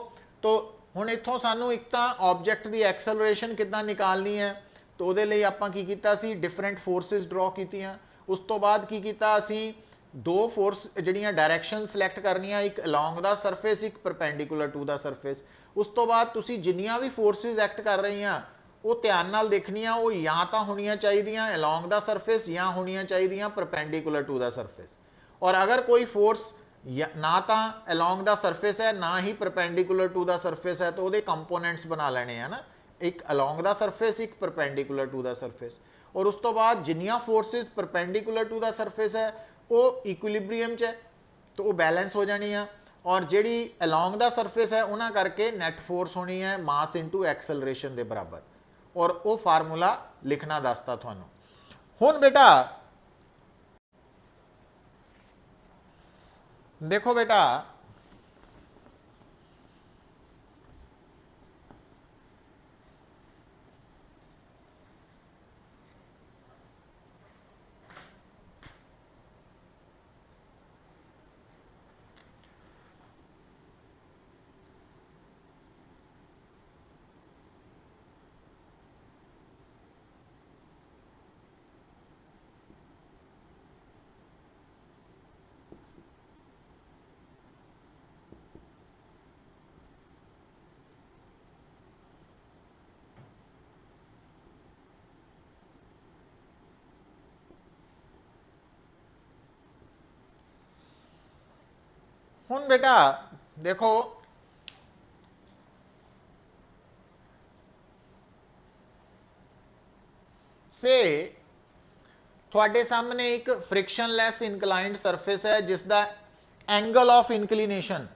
तो हुण इत्थों सानूं एक तां ऑब्जेक्ट की एक्सेलरेशन किद्दां निकालनी है, तो उहदे लई आपां की कीता सी डिफरेंट फोर्सिस ड्रॉ कीतियां। उस तो बाद की कीता असीं दो फोर्स जिहड़ियां डायरैक्शन सिलैक्ट करनियां, एक अलॉन्ग द सरफेस, एक परपेंडिकुलर टू द सरफेस। उस तो बाद तुसीं जिन्नियां भी फोर्सिस एक्ट कर रही वो ध्यान नाल देखनियां, वो या तो होनियां चाहिदियां अलॉन्ग द सरफेस या होनियां चाहिदियां परपेंडिकुलर टू द सरफेस। और अगर कोई फोर्स ना तो अलॉन्ग द सरफेस है ना ही परपेंडिकुलर टू द सरफेस है, तो वो कंपोनेंट्स बना लेने हैं ना, एक अलॉन्ग द सरफेस, एक परपेंडिकुलर टू द सरफेस। और उस तो बाद जिन्नियां forces perpendicular to the surface है वो इक्विलिब्रियम च है, तो वो बैलेंस हो जानी है, और जिहड़ी अलॉन्ग द सरफेस है उन्हां करके नैट फोर्स होनी है मास इंटू एक्सेलरेशन के बराबर। और वो फार्मूला लिखना दसता तुहानूं। हुण बेटा देखो बेटा हुण बेटा देखो से थोड़े सामने एक फ्रिक्शनलैस इनकलाइंड सरफेस है जिसका एंगल ऑफ इंक्लीनेशन,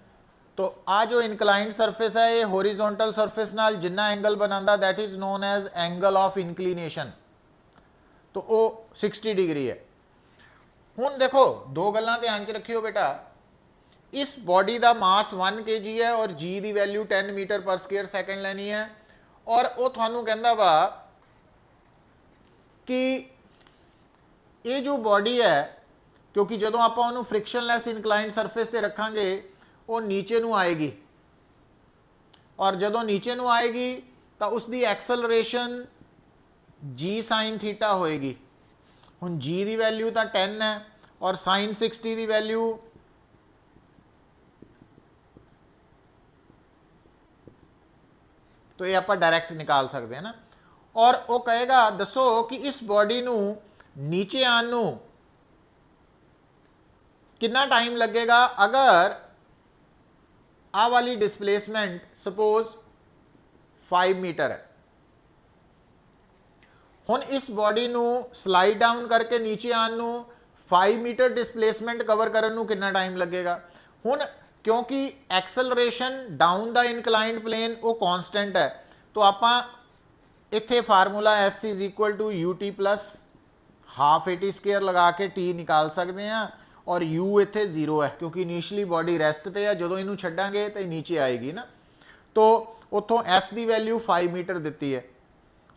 तो आ जो इंक्लाइंड सरफेस है ये होरिजोंटल सरफेस नाल जिन्ना एंगल बनाता that is known as angle of inclination, तो वो 60 डिग्री है। हुण देखो दो गल्लां ध्यान च रखियो बेटा, इस बॉडी का मास 1 kg है और g की वैल्यू 10 मीटर पर स्क्वेयर सैकेंड लैनी है, और वो थानू कहंदा वा कि ये जो बॉडी है, क्योंकि जदों आपां उहनूं फ्रिक्शनलैस इनकलाइंड सरफेस ते रखांगे वो नीचे नूं आएगी, और जदों नीचे नूं आएगी तो उसकी एक्सेलरेशन g साइन थीटा होएगी। हुण g की वैल्यू तो 10 है और साइन 60 की वैल्यू तो ये आप डायरैक्ट निकाल सकते हैं ना। और वो कहेगा दसो कि इस बॉडी नूं नीचे आने नूं कितना टाइम लगेगा अगर आ वाली डिस्प्लेसमेंट सपोज 5 मीटर है। हुण इस बॉडी नूं स्लाइड डाउन करके नीचे आने नूं 5 मीटर डिस्प्लेसमेंट कवर करने नूं कितना टाइम लगेगा। हुण क्योंकि acceleration down the inclined plane वो कॉन्स्टेंट है, तो आपां इत्थे formula s is equal to u t plus half a t square लगा के टी निकाल सकते हैं, और u इत्थे 0 है क्योंकि इनिशियली बॉडी रेस्ट ते है, जो इनू छड्डांगे तो नीचे आएगी ना। तो उत्थों s की वैल्यू 5 मीटर दी है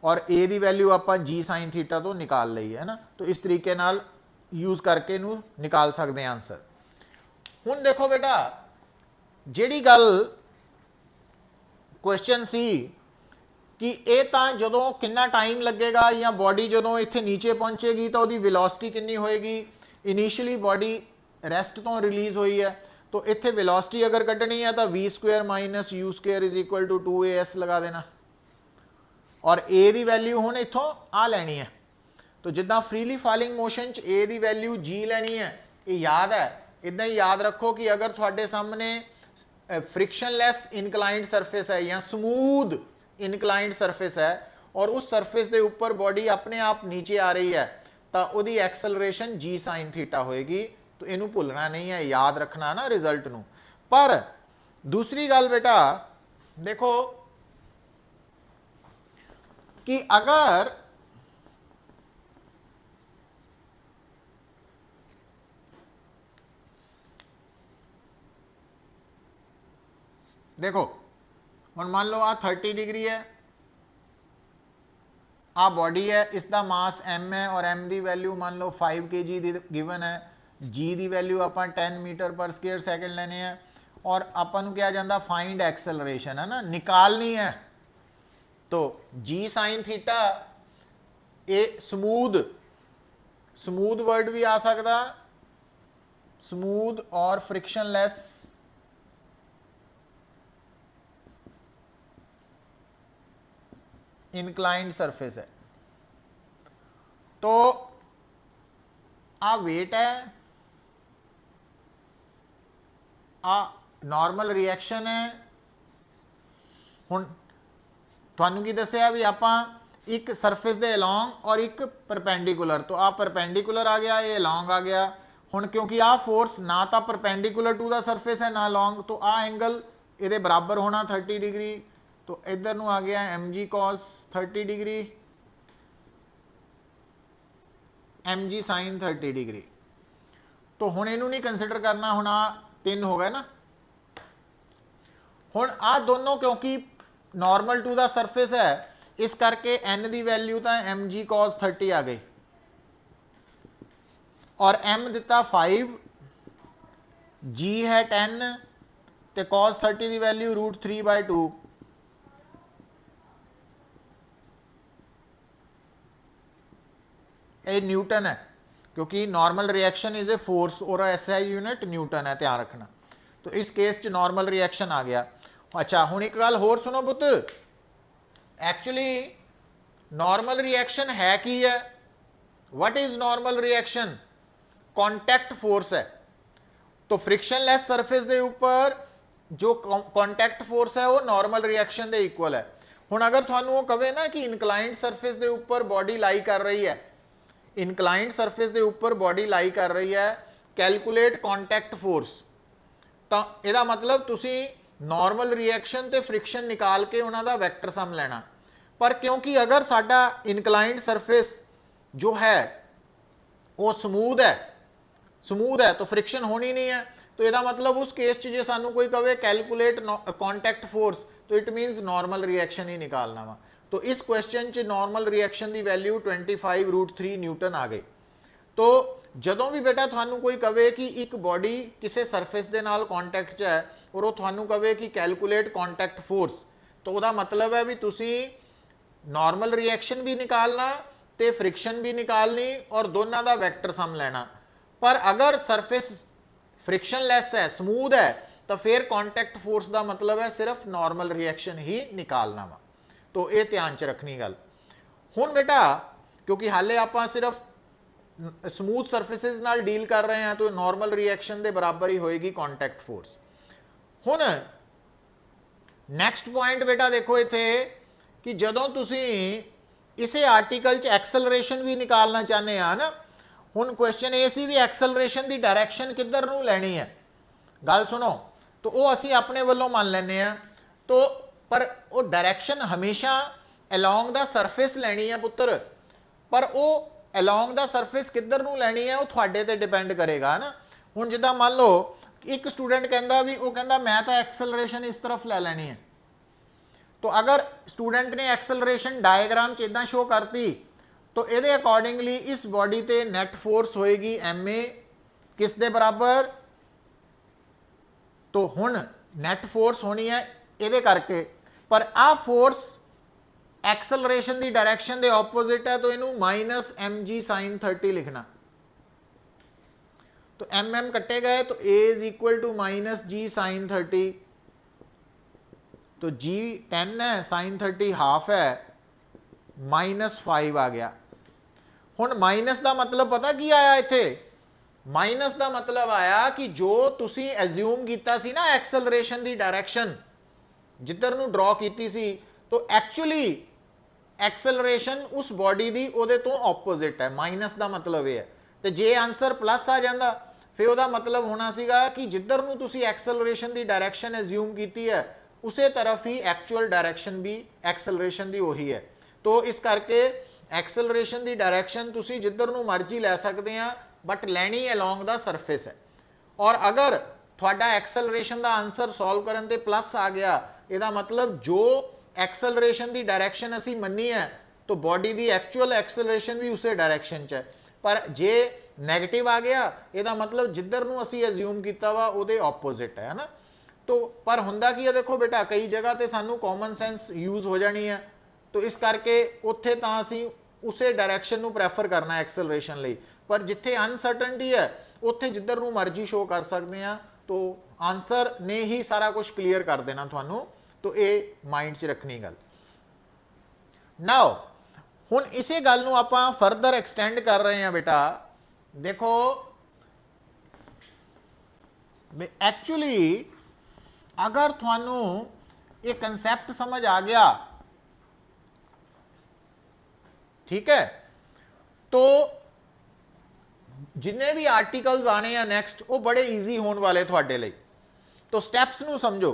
और a की वैल्यू आपां g साइन थीटा तो निकाल ली है ना। तो इस तरीके नाल यूज करके नू निकाल सकते हैं आंसर। हुण देखो बेटा, जिहड़ी गल क्वेश्चन सी कि ये तो जो कितना टाइम लगेगा या बॉडी जो इत्थे नीचे पहुंचेगी तो वही वेलोसिटी कितनी होएगी। इनिशियली बॉडी रेस्ट तो रिलीज हुई है, तो इत्थे वेलोसिटी अगर कड्ढनी है तो v square minus u square is equal to 2as लगा देना, और a की वैल्यू हुण इत्थों आ लैनी है। तो जिद्दां फ्रीली फॉलिंग मोशन च a की वैल्यू g लैनी है, ये याद है। इदां ही याद रखो कि अगर तुहाडे सामने फ्रिक्शनलैस इनक्लाइंड सरफेस है या स्मूथ इनक्लाइंड सरफेस है और उस सरफेस के ऊपर बॉडी अपने आप नीचे आ रही है, तो उसकी एक्सेलरेशन जी साइन थीटा होएगी। तो इनू भुलना नहीं है, याद रखना ना रिजल्ट नू। पर दूसरी गल बेटा देखो कि अगर देखो हुण मान लो आ 30 डिग्री है, आ बॉडी है, इसका मास m है और m की वैल्यू मान लो 5 kg गिवन है, g की वैल्यू आपां 10 मीटर पर स्क्वेयर सैकेंड लेने हैं, और आपां नूं कहा जाता फाइंड एक्सेलरेशन है ना, निकालनी है। तो g साइन थीटा ये स्मूथ वर्ड भी आ सकता, स्मूथ और फ्रिक्शनलैस इनक्लाइंड सरफेस है। तो आ वेट है, आ नॉर्मल रिएक्शन है। हुण तुहानूं की दस्सिया भी आपां एक सरफेस दे अलॉन्ग और एक परपेंडिकुलर, तो आ परपेंडिकुलर आ गया, ये अलॉन्ग आ गया। हुण क्योंकि आ फोर्स ना तो परपेंडिकुलर टू द सरफेस है ना अलॉन्ग, तो आ एंगल ये बराबर होना 30 डिग्री। तो इधर नूं आ गया m g cos 30 degree, m g sine 30 degree. तो हुण इनू नहीं कंसिडर करना, हुण आ 3 हो गए ना। हुण आ दोनों क्योंकि नॉर्मल टू द सरफेस है, इस करके n की वैल्यू तो एम जी कॉस 30 आ गई, और m दिता 5, g है 10 ते cos 30 की वैल्यू √3/2। ये न्यूटन है क्योंकि normal reaction is a force और एसआई यूनिट न्यूटन है, ध्यान रखना। तो इस केस च नॉर्मल रिएक्शन आ गया। अच्छा हुण एक गल होर सुनो पुत, एक्चुअली नॉर्मल रिएक्शन है की है, what is normal reaction? Contact force है। तो फ्रिक्शनलैस सरफेस के ऊपर जो कॉन्टैक्ट फोर्स है वो नॉर्मल रिएक्शन के इक्वल है। हुण अगर तुहानूं वो कहे ना कि इनक्लाइंड सरफेस के ऊपर बॉडी लाई कर रही है, इनक्लाइंड सरफेस के ऊपर बॉडी लाई कर रही है, कैलकुलेट कॉन्टैक्ट फोर्स, तो यदा मतलब तुसी नॉर्मल रिएक्शन ते फ्रिक्शन निकाल के उन्हां दा वैक्टर सम लेना। पर क्योंकि अगर साडा इनक्लाइंड सरफेस जो है वो स्मूथ है तो फ्रिक्शन होनी नहीं है। तो यदा मतलब उस केस च जे सानू कोई कहे कैलकुलेट कॉन्टैक्ट फोर्स, तो इट मीनस नॉर्मल रिएक्शन ही निकालना वा। तो इस क्वेश्चन च नॉर्मल रिएक्शन की वैल्यू 25√3 न्यूटन आ गई। तो जदों भी बेटा थानू कोई कहे कि एक बॉडी किसी सरफेस के नाल कॉन्टैक्ट च है और वो थानू कहे कि कैलकुलेट कॉन्टैक्ट फोर्स, तो वह मतलब है भी तुसी नॉर्मल रिएक्शन भी निकालना ते फ्रिक्शन भी निकालनी और दोनों का वैक्टर सम लेना। पर अगर सरफेस फ्रिक्शनलैस है, स्मूथ है, तो फिर कॉन्टैक्ट फोर्स का मतलब है सिर्फ नॉर्मल रिएक्शन ही निकालना वा। तो ये ध्यान च रखनी गल। हुण बेटा क्योंकि हाले आप सिर्फ ਸਮੂਥ ਸਰਫੇਸਿਸ ਨਾਲ ਡੀਲ ਕਰ ਰਹੇ ਹਾਂ ਤਾਂ ਨਾਰਮਲ ਰਿਐਕਸ਼ਨ ਦੇ ਬਰਾਬਰ ਹੀ ਹੋਏਗੀ ਕੰਟੈਕਟ ਫੋਰਸ। ਹੁਣ ਨੈਕਸਟ ਪੁਆਇੰਟ ਬੇਟਾ ਦੇਖੋ ਇੱਥੇ ਕਿ ਜਦੋਂ ਤੁਸੀਂ ਇਸੇ ਆਰਟੀਕਲ 'ਚ ਐਕਸਲਰੇਸ਼ਨ ਵੀ ਨਿਕਾਲਣਾ ਚਾਹੁੰਦੇ ਆ ਨਾ, ਹੁਣ ਕੁਐਸਚਨ ਇਹ ਸੀ ਵੀ ਐਕਸਲਰੇਸ਼ਨ ਦੀ ਡਾਇਰੈਕਸ਼ਨ ਕਿੱਧਰ ਨੂੰ ਲੈਣੀ ਹੈ, ਗੱਲ ਸੁਣੋ, ਤਾਂ ਉਹ ਅਸੀਂ ਆਪਣੇ ਵੱਲੋਂ ਮੰਨ ਲੈਂਦੇ ਆ, तो पर वो डायरेक्शन हमेशा अलोंग द सरफेस लैनी है पुत्र, पर वो अलोंग द सरफेस किधर नूं लैनी है वो तुहाडे ते डिपेंड करेगा ना। हुण जिद्दां मान लो एक स्टूडेंट कहंदा भी वो कहंदा मैं तो एक्सलरेशन इस तरफ लै लैनी है, तो अगर स्टूडेंट ने एक्सलरेशन डायग्राम च इदां शो करती तो ये अकॉर्डिंगली इस बॉडी ते नैट फोर्स होएगी MA किस दे बराबर, तो हुण नैट फोर्स होनी है ये करके, पर आ फोर्स एक्सलरेशन की डायरेक्शन के ऑपोजिट है तो इनू -mg sin 30 लिखना, तो mm कट्टे गए तो a is equal to -g sin 30, तो g 10 है sin 30 हाफ है, -5 आ गया। हुण माइनस का मतलब पता की आया इत्थे, माइनस का मतलब आया कि जो तुसी एज्यूम कीता सी ना एक्सलरेशन की डायरेक्शन जिधर नूं ड्रॉ कीती सी, तो एक्चुअली एक्सलरेशन उस बॉडी की उहदे तो ऑपोजिट है, माइनस का मतलब यह है। तो जे आंसर प्लस आ जाता फिर वह मतलब होना सीगा कि जिधर नूं तुसी एक्सलरेशन की डायरेक्शन एज्यूम कीती है उसे तरफ ही एक्चुअल डायरेक्शन भी एक्सलरेशन की उही है। तो इस करके एक्सलरेशन की डायरेक्शन तुसी जिधर नूं मर्जी लै सकते हैं, बट लैनी अलोंग द सरफेस है। और अगर थोड़ा एक्सलरेशन का आंसर सॉल्व करने ते प्लस आ गया, ਇਹਦਾ मतलब जो एक्सलरेशन की डायरेक्शन असी मनी है तो बॉडी की एक्चुअल एक्सलरेशन भी उस डायरेक्शन च है, पर जे नैगेटिव आ गया ਇਹਦਾ मतलब जिधर नूं असी एज्यूम किया वा उहदे ऑपोजिट है ना। तो पर हुंदा की है देखो बेटा कई जगह ते सानू कॉमन सेंस यूज हो जानी है, तो इस करके उत्थे तां असी उसे डायरेक्शन नूं प्रैफर करना एक्सलरेशन लई, पर जिथे अनसर्टनटी है उत्थे जिधर नूं मर्जी शो कर सकते हैं, तो आंसर ने ही सारा कुछ क्लीयर कर देना थानू, तो ये माइंड च रखनी गल। नाउ हुण इसे गल नूं आपां फरदर एक्सटेंड कर रहे हैं बेटा, देखो एक्चुअली अगर थानू ये कंसैप्ट समझ आ गया, ठीक है, तो जिन्ने भी आर्टिकल्स आने हैं नेक्स्ट वो बड़े ईजी होने वाले थोड़े लिए। तो स्टैप्स नूं समझो।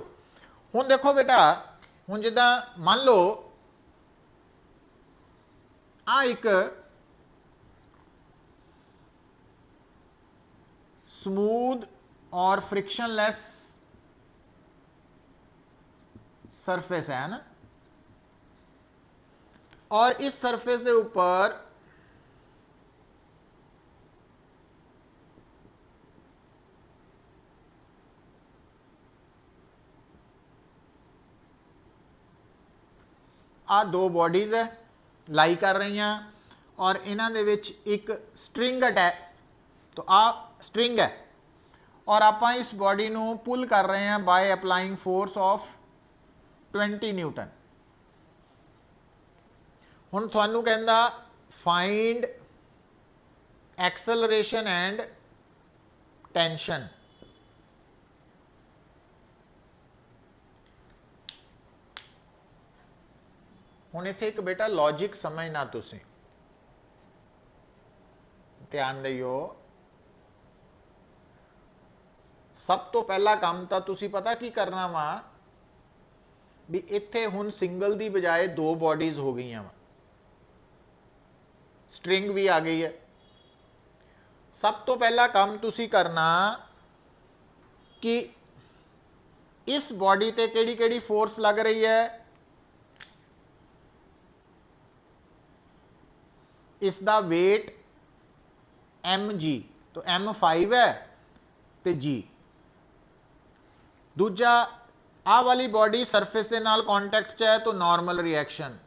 हुण देखो बेटा, हुण जिद्दां मान लो आ एक स्मूथ और फ्रिक्शनलैस सरफेस है ना, और इस सरफेस के ऊपर आ दो बॉडीज है लाई कर रही हैं, और इन्हां दे विच एक स्ट्रिंग अटैच, तो आ स्ट्रिंग है और आप इस बॉडी नूं पुल कर रहे हैं by applying force of 20 Newton. हुण तुहानूं कहंदा फाइंड एक्सलरेशन एंड टेंशन। हुण इत्थे एक बेटा लॉजिक समझना, तुसीं ध्यान दिओ। सब तो पहला काम तो तुसीं पता की करना वा भी इत्थे हुण सिंगल दी बजाय दो बॉडीज हो गई वा, स्ट्रिंग भी आ गई है। सब तो पहला काम तुसीं करना कि इस बॉडी ते केड़ी केड़ी फोर्स लग रही है, इसका वेट mg, तो m 5 है तो g। दूजा आ वाली बॉडी सरफेस के नाल कॉन्टैक्ट च है तो नॉर्मल रिएक्शन।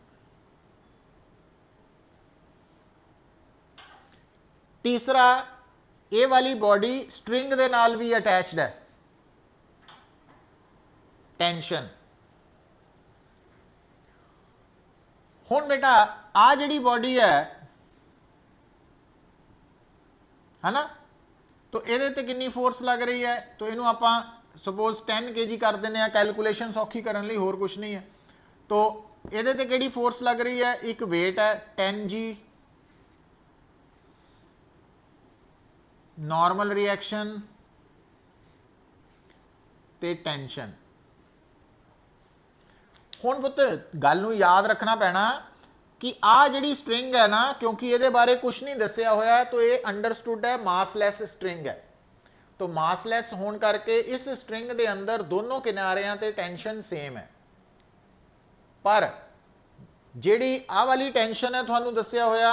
तीसरा ये वाली बॉडी स्ट्रिंग के नाल भी अटैच्ड है, टेंशन। हुण बेटा आ जिहड़ी बॉडी है है ना। तो ये ते कितनी फोर्स लग रही है, तो इनू आपां सपोज 10 kg कर देने, कैलकुलेशन सौखी करने लई, होर कुछ नहीं है। तो ये ते किहड़ी फोर्स लग रही है, एक वेट है 10g, नॉर्मल रिएक्शन ते टेंशन। हुण पुत्त गल नूं याद रखना पैना कि आ जिहड़ी स्ट्रिंग है ना, क्योंकि ये बारे कुछ नहीं दसिया होया, तो ये अंडरस्टूड है मासलैस स्ट्रिंग है। तो मासलैस होने करके इस स्ट्रिंग के अंदर दोनों किनारियां ते टेंशन सेम है, पर जिहड़ी आ वाली टेंशन है तुहानूं दसिया होया,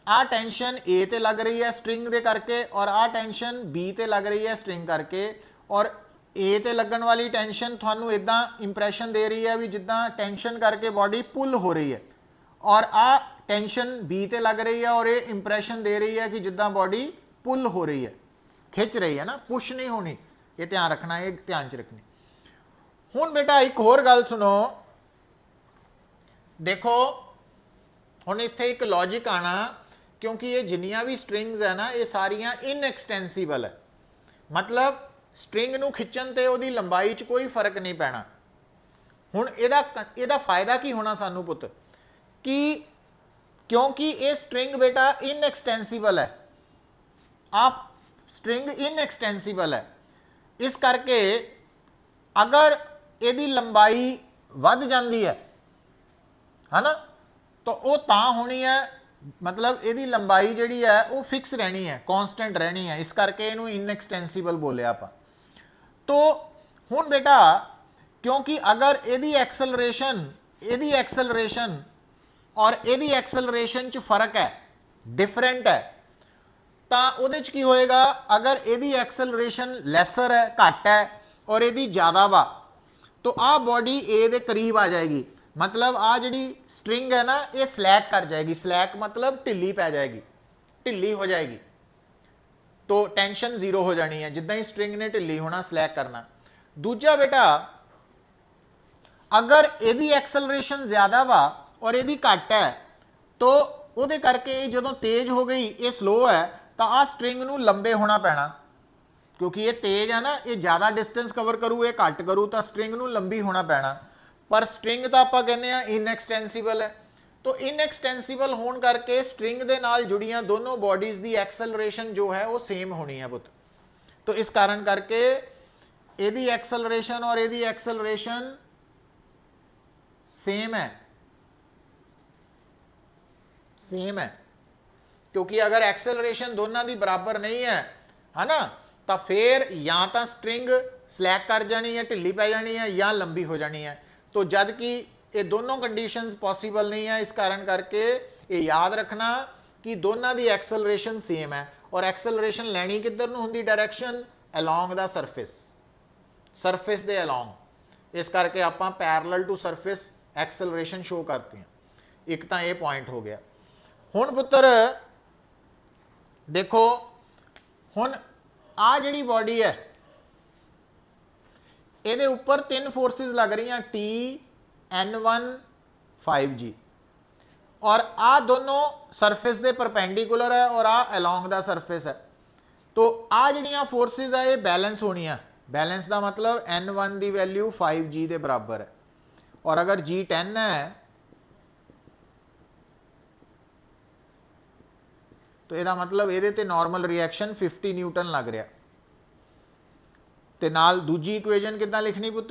आ टेंशन ए ते लग रही है स्ट्रिंग दे करके, और आ टेंशन बी ते लग रही है स्ट्रिंग करके। और ए ते लगन वाली टेंशन तुहानूं इदां इंप्रैशन दे रही है भी जिद्दां टेंशन करके बॉडी पुल हो रही है, और आ टेंशन बी ते लग रही है और ये इंप्रैशन दे रही है कि जिद्दां बॉडी पुल हो रही है, खिंच रही है ना, पुश नहीं होनी। ये ध्यान रखना, ये ध्यान च रखनी। हुण बेटा एक होर गल सुनो, देखो हुण इत्थे एक लॉजिक आना, क्योंकि ये जिन्नियां भी स्ट्रिंग्स है ना, ये सारियां इनएक्सटेंसिबल है, मतलब स्ट्रिंग नूं खिच्चण ते उहदी लंबाई च कोई फर्क नहीं पैना। हुण इहदा फायदा की होना सानू पुत्त, कि क्योंकि ये स्ट्रिंग बेटा इनएक्सटेंसिबल है, आप स्ट्रिंग इनएक्सटेंसिबल है, इस करके अगर यदि लंबाई वध जाती है ना, तो वो तां होनी है, मतलब यदि लंबाई जिहड़ी है वो फिक्स रहनी है, कॉन्स्टेंट रहनी है, इस करके इहनूं इनएक्सटेंसिबल बोलिया आपां। तो हुण बेटा क्योंकि अगर यदि एक्सेलरेशन और यदि एक्सेलरेशन च फर्क है, डिफरेंट है, तो उहदे च की होएगा, अगर यदि एक्सेलरेशन लैसर है, घट है, और यदि ज़्यादा वा, तो आ बॉडी ए दे करीब आ जाएगी, मतलब आ जिहड़ी स्ट्रिंग है ना, ये स्लैक कर जाएगी। स्लैक मतलब ढिली पै जाएगी, ढिली हो जाएगी, तो टेंशन जीरो हो जानी है जिद्दां ही स्ट्रिंग ने ढिली होना, स्लैक करना। दूजा बेटा अगर यदि एक्सेलरेशन ज्यादा वा और यदि घट है, तो उहदे करके जदों तेज हो गई, ये स्लो है, तो आ स्ट्रिंग नूं लंबे होना पैना, क्योंकि ये तेज है ना, ये ज़्यादा डिस्टेंस कवर करू, ये घट करू, तो स्ट्रिंग नूं लंबी होना पैना। पर स्ट्रिंग तो आपां कहने आ इनएक्सटेंसिबल है, तो इनएक्सटेंसिबल होने करके स्ट्रिंग दे नाल जुड़ियां दोनों बॉडीज दी एक्सेलरेशन जो है वो सेम होनी है पुत। तो इस कारण करके यदि एक्सेलरेशन और यदि एक्सेलरेशन सेम है, क्योंकि अगर एक्सेलरेशन दोनों की बराबर नहीं है ना, तो फिर या तो स्ट्रिंग स्लैक कर जानी है, ढिली पै जानी है, या लंबी हो जानी है। तो जद कि ये दोनों कंडीशंस पॉसिबल नहीं है, इस कारण करके ये याद रखना कि दोनों की एक्सेलरेशन सेम है, और एक्सेलरेशन लैनी किधर नूं हुंदी, डायरैक्शन अलॉन्ग द सरफेस दे अलॉन्ग। इस करके आपां parallel to surface acceleration show करते हैं। एक तो ये पॉइंट हो गया। हुण पुत्र देखो, हुण आ जिहड़ी बॉडी है, ये ऊपर 3 फोर्सेस लग रही हैं, T, N1, 5G, और आ दोनों सरफेस दे परपेंडिकुलर है और आ अलॉन्ग द सरफेस है। तो आ जिहड़ियां फोर्सेस है ये बैलेंस होनी है। बैलेंस का मतलब N1 की वैल्यू 5G के बराबर है, और अगर G 10 है तो यदा मतलब ये नॉर्मल रिएक्शन 50 न्यूटन लग रहा। ते नाल दूजी इक्वेजन किद्दां लिखनी पुत,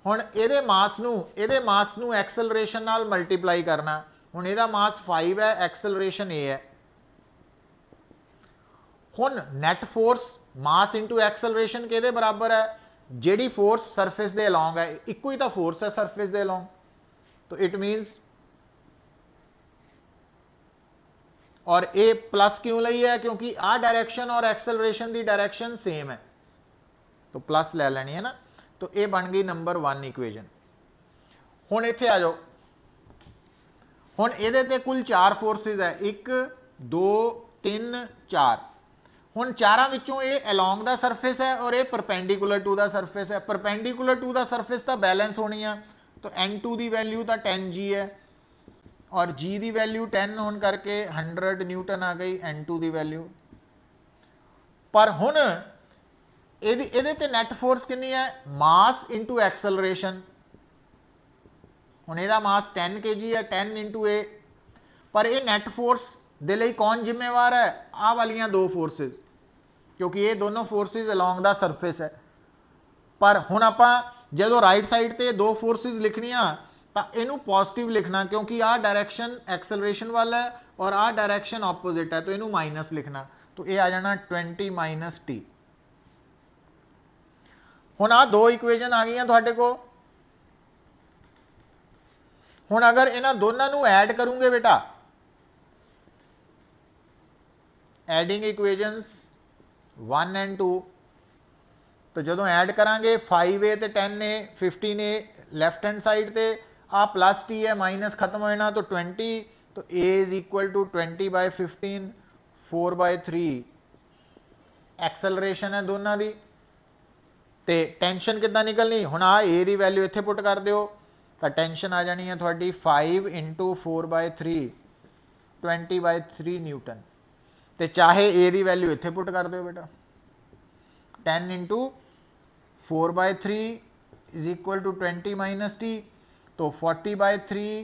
हुण ये मास नूं एक्सेलरेशन नाल मल्टीप्लाई करना। हुण इहदा मास 5 है, एक्सेलरेशन ए है। हुण net force mass into acceleration किहदे बराबर है, जिहड़ी फोर्स सरफेस दे अलॉन्ग है, इक्को ही तो फोर्स है सरफेस दे अलॉन्ग। तो इट मीनस, और ए प्लस क्यों लई है, क्योंकि आ डायरेक्शन और एक्सेलरेशन की डायरेक्शन सेम है, तो प्लस ले लेनी है ना। तो ये बन गई नंबर 1 इक्वेजन। हुण इत्थे आ जाओ, हुण इहदे ते कुल 4 फोर्सेस है, 1 2 3 4। हुण चारां विचों ये अलॉन्ग द सरफेस है और ये परपेंडिकुलर टू द सरफेस है। परपेंडिकुलर टू द सरफेस तो बैलेंस होनी है, तो N2 की वैल्यू तो 10G है, और G की वैल्यू 10 होने करके 100 न्यूटन आ गई N2 की वैल्यू। पर हुण ਇਹਦੇ ਤੇ ਨੈਟ ਫੋਰਸ ਕਿੰਨੀ ਹੈ, ਮਾਸ ਇੰਟੂ ਐਕਸਲਰੇਸ਼ਨ। ਹੁਣ ਇਹਦਾ ਮਾਸ 10 kg ਹੈ, 10 ਇੰਟੂ ਇਹ, ਪਰ ਇਹ ਨੈਟ ਫੋਰਸ ਦੇ ਲਈ ਕੌਣ ਜ਼ਿੰਮੇਵਾਰ ਹੈ, ਆਹ ਵਾਲੀਆਂ ਦੋ ਫੋਰਸਿਸ, ਕਿਉਂਕਿ ਇਹ ਦੋਨੋਂ ਫੋਰਸਿਸ ਅਲੋਂਗ ਦਾ ਸਰਫੇਸ ਹੈ। ਪਰ ਹੁਣ ਆਪਾਂ ਜਦੋਂ ਰਾਈਟ ਸਾਈਡ ਤੇ ਦੋ ਫੋਰਸਿਸ ਲਿਖਣੀਆਂ ਤਾਂ ਇਹਨੂੰ ਪॉजिटिव लिखना, क्योंकि आ डायरेक्शन एक्सेलरेशन वाला है और आ डायरेक्शन ऑपोजिट है, तो इनू माइनस लिखना, तो ये आ जाना 20 माइनस टी। हुण आ दो इक्वेजन आ गई तुहाडे को। हुण अगर इन्हां दोनों नू ऐड करूंगे बेटा, एडिंग इक्वेजन्स 1 एंड 2, तो जदों ऐड करांगे 5a ते 10a 15a left hand side ते आ प्लस टी है, माइनस खत्म हो जाना, तो 20, तो a is equal to 20/15 4/3 acceleration है दोनों की। तो टेंशन कितना निकलनी, हुण आ ए की वैल्यू इत्थे पुट कर दिओ, तो टेंशन आ जानी है थोड़ी 5 इंटू 4/3 20/3 न्यूटन। तो चाहे ए की वैल्यू इत्थे पुट कर दिओ बेटा, 10 into 4/3 is equal to 20 minus t, तो 40/3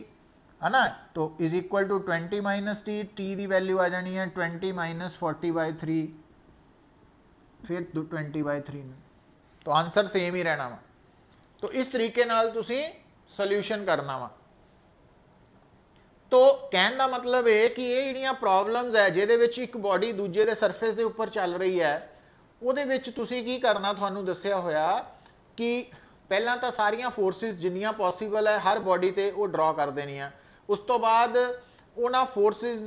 है ना, तो is equal to 20 minus t, t की वैल्यू आ जानी है 20 माइनस 40/3 फिर 20/3, तो आंसर सेम ही रहना वा। तो इस तरीके नाल तुसी सोल्यूशन करना वा। तो कहने का मतलब है कि ये जिहड़ियां प्रॉब्लम्स है जिहदे विच एक बॉडी दूजे दे सरफेस के उपर चल रही है, उहदे विच तुसी की करना, तुहानूं दस्सिया होया कि पहला तो सारिया फोर्सिस जिन्नियां पॉसीबल है हर बॉडी ते वो ड्रॉ कर देनियां। उस तो बाद उन्हां फोर्सिस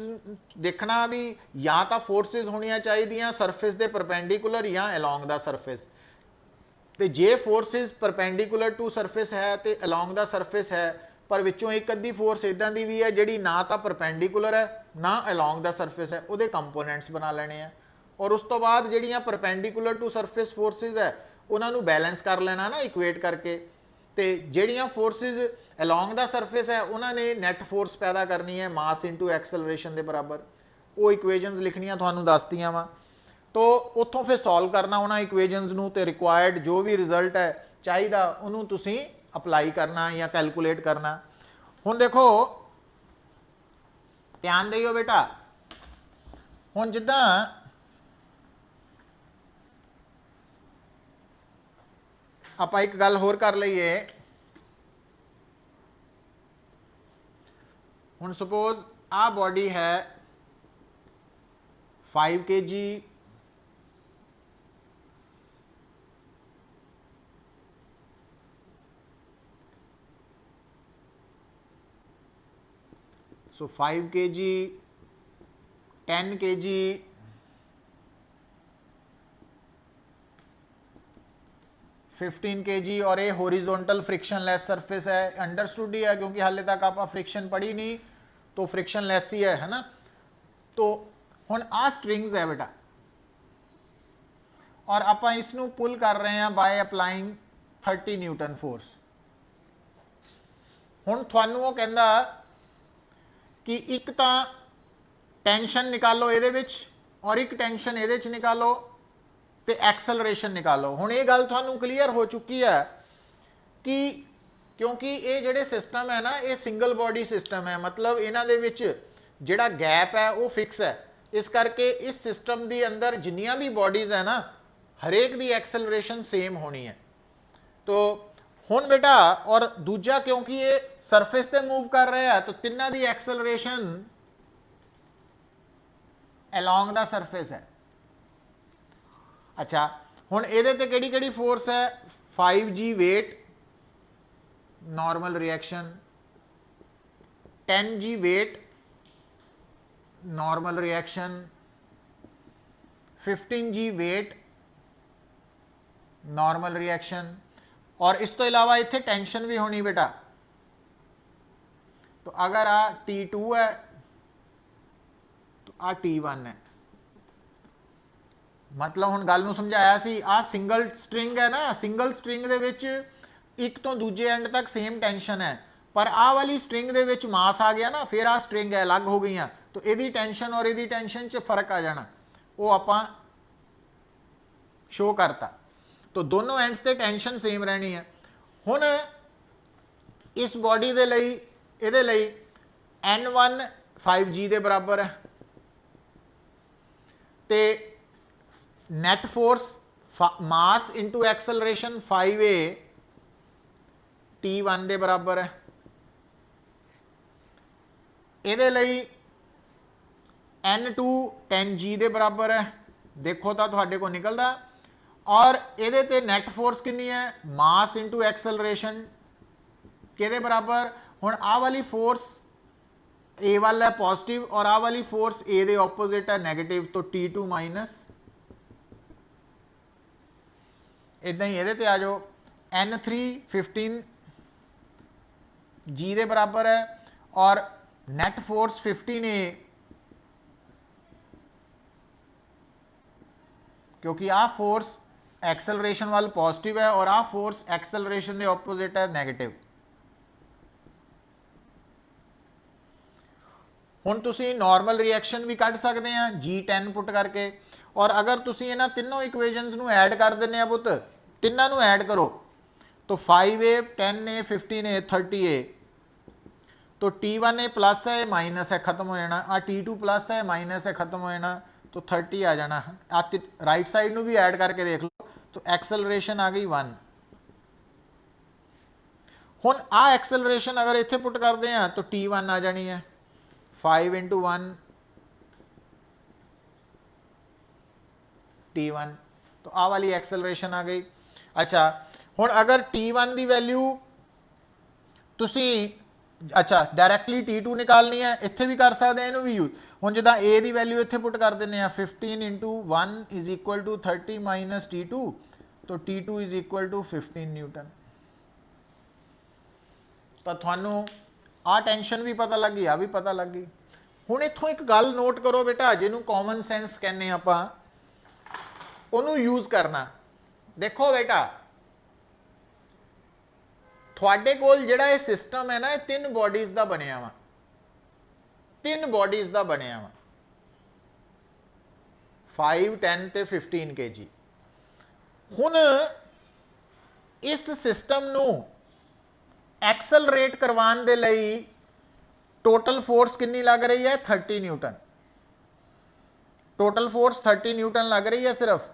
देखना भी या तो फोर्सिस होनियां चाहिए सरफेस के परपेंडिकुलर या अलॉन्ग द सरफेस। तो जे फोर्सिस परपेंडिकुलर टू सरफेस है तो अलॉन्ग द सरफेस है, पर विचों एक अद्धी फोर्स इदां दी भी है जिहड़ी ना तो परपेंडिकुलर है ना अलॉन्ग द सरफेस है, उहदे कंपोनेंट्स बना लेने हैं। और उस तो बाद जिहड़ियां परपेंडिकुलर टू सरफेस फोर्सिस है उन्होंने बैलेंस कर लेना ना इक्वेट करके। तो जिहड़ियां फोर्सिस अलॉन्ग द सरफेस है उन्होंने नैट फोर्स पैदा करनी है मास इंटू एक्सेलरेशन के बराबर, वो इक्वेजनस लिखनियां तुहानूं दसतियां वा। तो उत्थों फिर सॉल्व करना उन्होंने इक्वेजनस नूं, ते रिक्वायर्ड जो भी रिजल्ट है चाहिए उन्होंने तुसीं अप्लाई करना या कैलकुलेट करना। हुण देखो ध्यान दिओ बेटा, हुण जिद्दां आप एक गल होर कर लईए, हुण सपोज आ बॉडी है 5 kg, सो 5 kg 10 kg 15 kg, और ये हॉरिजॉन्टल फ्रिक्शन लेस सरफेस है। अंडरस्टूड ही है क्योंकि हाले तक आप फ्रिक्शन पढ़ी नहीं, तो फ्रिक्शन लेस ही है ना। तो हुण आ स्ट्रिंग्स है बेटा, और आप इसनूं पुल कर रहे हैं बाय अप्लाइंग 30 न्यूटन फोर्स। हुण तुहानूं वो कहंदा कि एक तो टेंशन निकालो ये विच और एक टेंशन ये निकालो, तो एक्सेलरेशन निकालो। हुण ये गल तुहानूं क्लीयर हो चुकी है कि क्योंकि ये जिहड़े सिस्टम है ना ये सिंगल बॉडी सिस्टम है, मतलब इन्हां दे विच जिहड़ा गैप है वो फिक्स है। इस करके इस सिस्टम के अंदर जिन्नियां भी बॉडीज है ना हरेक दी एक्सेलरेशन सेम होनी है। तो हुण बेटा और दूजा क्योंकि ये सरफेस पे मूव कर रहे हैं तो तिन्ना दी एक्सेलरेशन अलॉन्ग द सरफेस है। अच्छा हुण इहदे ते किहड़ी किहड़ी फोर्स है, 5g weight normal reaction, 10g weight normal reaction, 15g weight normal reaction, और इस तो अलावा इत्थे टेंशन भी होनी बेटा। तो अगर आ T2 है तो आ T1 है, मतलब हुण गल नूं समझाया सी। आ सिंगल स्ट्रिंग है ना, सिंगल स्ट्रिंग दे विच एक तो दूजे एंड तक सेम टेंशन है, पर आ वाली स्ट्रिंग दे विच मास आ गया ना, फिर आ स्ट्रिंग है अलग हो गई, तो इहदी टेंशन और इहदी टेंशन च फर्क आ जाना, वो आपां शो करता। तो दोनों एंड्स ते टेंशन सेम रहनी है। हुण इस बॉडी दे लई इहदे लई N1 5G दे बराबर है, ते net force mass into acceleration 5A T1 दे बराबर है। इहदे लई N2 10G दे बराबर है, देखो तो तुहाडे को निकलदा। और इहदे ते नैट फोर्स कितनी है, मास इंटू एक्सलरेशन किहदे बराबर। हुण आ वाली फोर्स ए वाल है पॉजिटिव और आ वाली फोर्स ए दे ऑपोजिट है नेगेटिव, तो T2 माइनस। इदां ही इहदे ते आ जाओ, N3 15G दे बराबर है और नेट फोर्स 15A, क्योंकि आ फोर्स एक्सेलरेशन वाल पॉजिटिव है और आ फोर्स एक्सेलरेशन के ऑपोजिट है नेगेटिव। हुण तुसी नॉर्मल रिएक्शन भी कढ सकते हैं G10 पुट करके, और अगर तुसी इन्हां तीनों इक्वेशनस नूं ऐड कर दिंदे आ पुत, तिन्नां नूं ऐड करो तो 5A 10A 15A 30A, तो T1A प्लस है माइनस है खत्म हो जाना, आ T2 प्लस है माइनस है खत्म हो जाना, तो 30 आ जाना। आ राइट साइड नूं भी ऐड करके देख लो, तो एक्सेलरेशन आ गई 1। हुण आ एक्सेलरेशन अगर इत्थे पुट करते हैं तो T1 आ जानी है 5 इंटू 1 T1, तो आ वाली एक्सेलरेशन आ गई। अच्छा हुण अगर T1 की वैल्यू तुसी अच्छा डायरैक्टली T2 निकालनी है, इत्थे भी कर सकते हैं, इनू भी यूज। हुण जिद्दां A की वैल्यू इत्थे पुट कर दिंदे आ 15 into 1 is equal to 30 minus T2, तो T2 is equal to 15 Newton. तो तुहानू आ टेंशन भी पता लग गई, आ भी पता लग गई। हुण इत्थों एक गल नोट करो बेटा, जिन्हों कॉमन सेंस कहने आपां, उन्होंने यूज करना। देखो बेटा थोड़े कोल जिहड़ा ये सिस्टम है ना, ये 3 बॉडीज का बनिया वा, 3 बॉडीज का बनिया वा, 5 10 ते 15 kg। हुण इस सिस्टम नूं एक्सलरेट करवाने दे लई टोटल फोर्स कितनी लग रही है, 30 न्यूटन। टोटल फोर्स 30 न्यूटन लग रही है सिर्फ,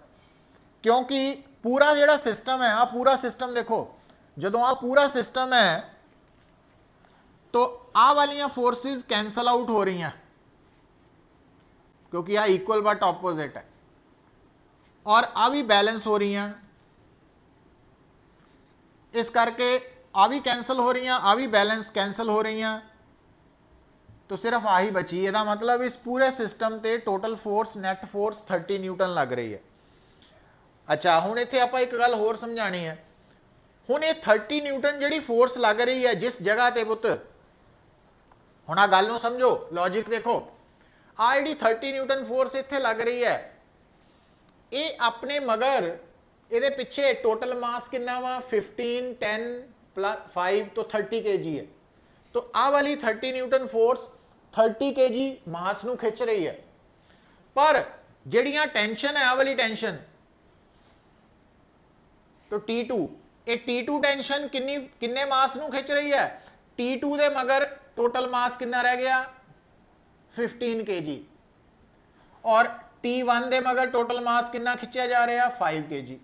क्योंकि पूरा जिहड़ा सिस्टम है, आ पूरा सिस्टम देखो, जदों आ पूरा सिस्टम है तो आ वालियां फोर्सेस कैंसल आउट हो रही हैं, क्योंकि आ इक्वल बट ऑपोजिट है, और आ भी बैलेंस हो रही हैं, इस करके आ भी कैंसल हो रही हैं, आ भी बैलेंस कैंसल हो रही हैं, तो सिर्फ आ ही बची। इसका मतलब इस पूरे सिस्टम ते total force net force 30 newton लग रही है। अच्छा हुण इत्थे आपां एक गल होर समझानी है। हुण ये 30 न्यूटन जिहड़ी फोर्स लग रही है जिस जगह ते पुत, हुण आ गल नूं समझो, लॉजिक देखो, आ जिहड़ी 30 न्यूटन फोर्स इत्थे लग रही है, ये अपने मगर इहदे पिछे टोटल मास कितना वा 15 10 प्लस 5 तो 30 kg है। तो आ वाली 30 न्यूटन फोर्स 30 kg मास नूं खिंच रही है, पर जिहड़ियां टेंशन है, आ वाली टेंशन तो T2, ये T2 टेंशन किन्ने मास नूं खिंच रही है, T2 दे मगर टोटल मास कितना रह गया 15 kg, और T1 दे मगर टोटल मास कितना खिंचा जा रहा 5 kg।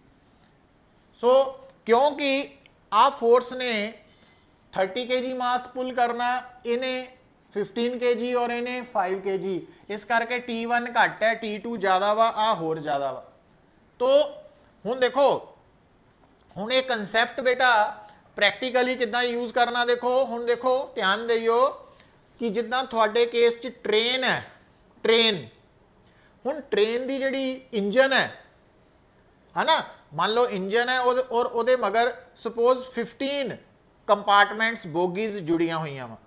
सो क्योंकि आ फोर्स ने 30 kg मास पुल करना, इन्हें 15 kg और इन्हें 5 kg, इस करके T1 घट है, T2 ज़्यादा वा, आ होर ज़्यादा वा। तो हुण देखो, हुण ये कंसैप्ट बेटा प्रैक्टिकली किद्दां यूज करना, देखो हुण देखो ध्यान दिओ कि जिद्दां तुहाडे केस च ट्रेन है, ट्रेन, हुण ट्रेन की जिहड़ी इंजन है ना, मान लो इंजन है और उहदे मगर सपोज 15 कंपार्टमेंट्स बोगीज जुड़ियां हुई वा,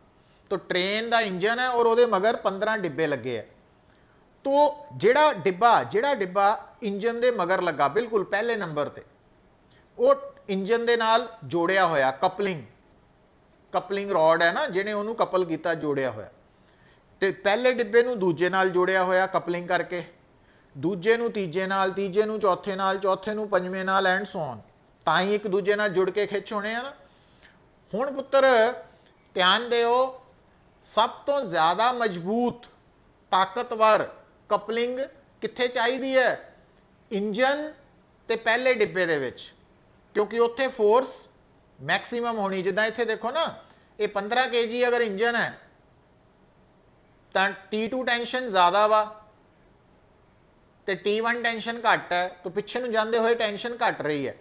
तो ट्रेन का इंजन है और उहदे मगर 15 डिब्बे लगे है। तो जिहड़ा डिब्बा इंजन के मगर लगा बिल्कुल पहले नंबर ते, वो इंजन दे नाल जोड़िया होया, कपलिंग रॉड है ना, जिन्हें उन्होंने कपल किया, जोड़िया होया, ते पहले डिब्बे नूं दूजे नाल जोड़िया होया कपलिंग करके, ਦੂਜੇ ਨੂੰ ਤੀਜੇ ਨਾਲ, ਤੀਜੇ ਨੂੰ ਚੌਥੇ ਨਾਲ, ਚੌਥੇ ਨੂੰ ਪੰਜਵੇਂ ਨਾਲ ਐਂਡ ਸੋ ਔਨ, ਤਾਂ ਹੀ ਇੱਕ ਦੂਜੇ ਨਾਲ ਜੁੜ ਕੇ ਖਿੱਚ ਹੋਣੇ ਆ ਨਾ। ਹੁਣ ਪੁੱਤਰ ਧਿਆਨ ਦਿਓ, ਸਭ ਤੋਂ ਜ਼ਿਆਦਾ ਮਜ਼ਬੂਤ ਤਾਕਤਵਰ ਕਪਲਿੰਗ ਕਿੱਥੇ ਚਾਹੀਦੀ ਹੈ? ਇੰਜਨ ਤੇ ਪਹਿਲੇ ਡਿੱਬੇ ਦੇ ਵਿੱਚ, ਕਿਉਂਕਿ ਉੱਥੇ ਫੋਰਸ ਮੈਕਸਿਮਮ ਹੋਣੀ। ਜਿੱਦਾਂ ਇੱਥੇ ਦੇਖੋ ਨਾ, ਇਹ 15 kg ਅਗਰ ਇੰਜਨ ਹੈ ਤਾਂ T2 ਟੈਂਸ਼ਨ ਜ਼ਿਆਦਾ ਵਾ ਤੇ T1 ਟੈਂਸ਼ਨ ਘੱਟ ਹੈ, ਤਾਂ ਪਿੱਛੇ ਨੂੰ ਜਾਂਦੇ ਹੋਏ ਟੈਂਸ਼ਨ ਘਟ ਰਹੀ ਹੈ,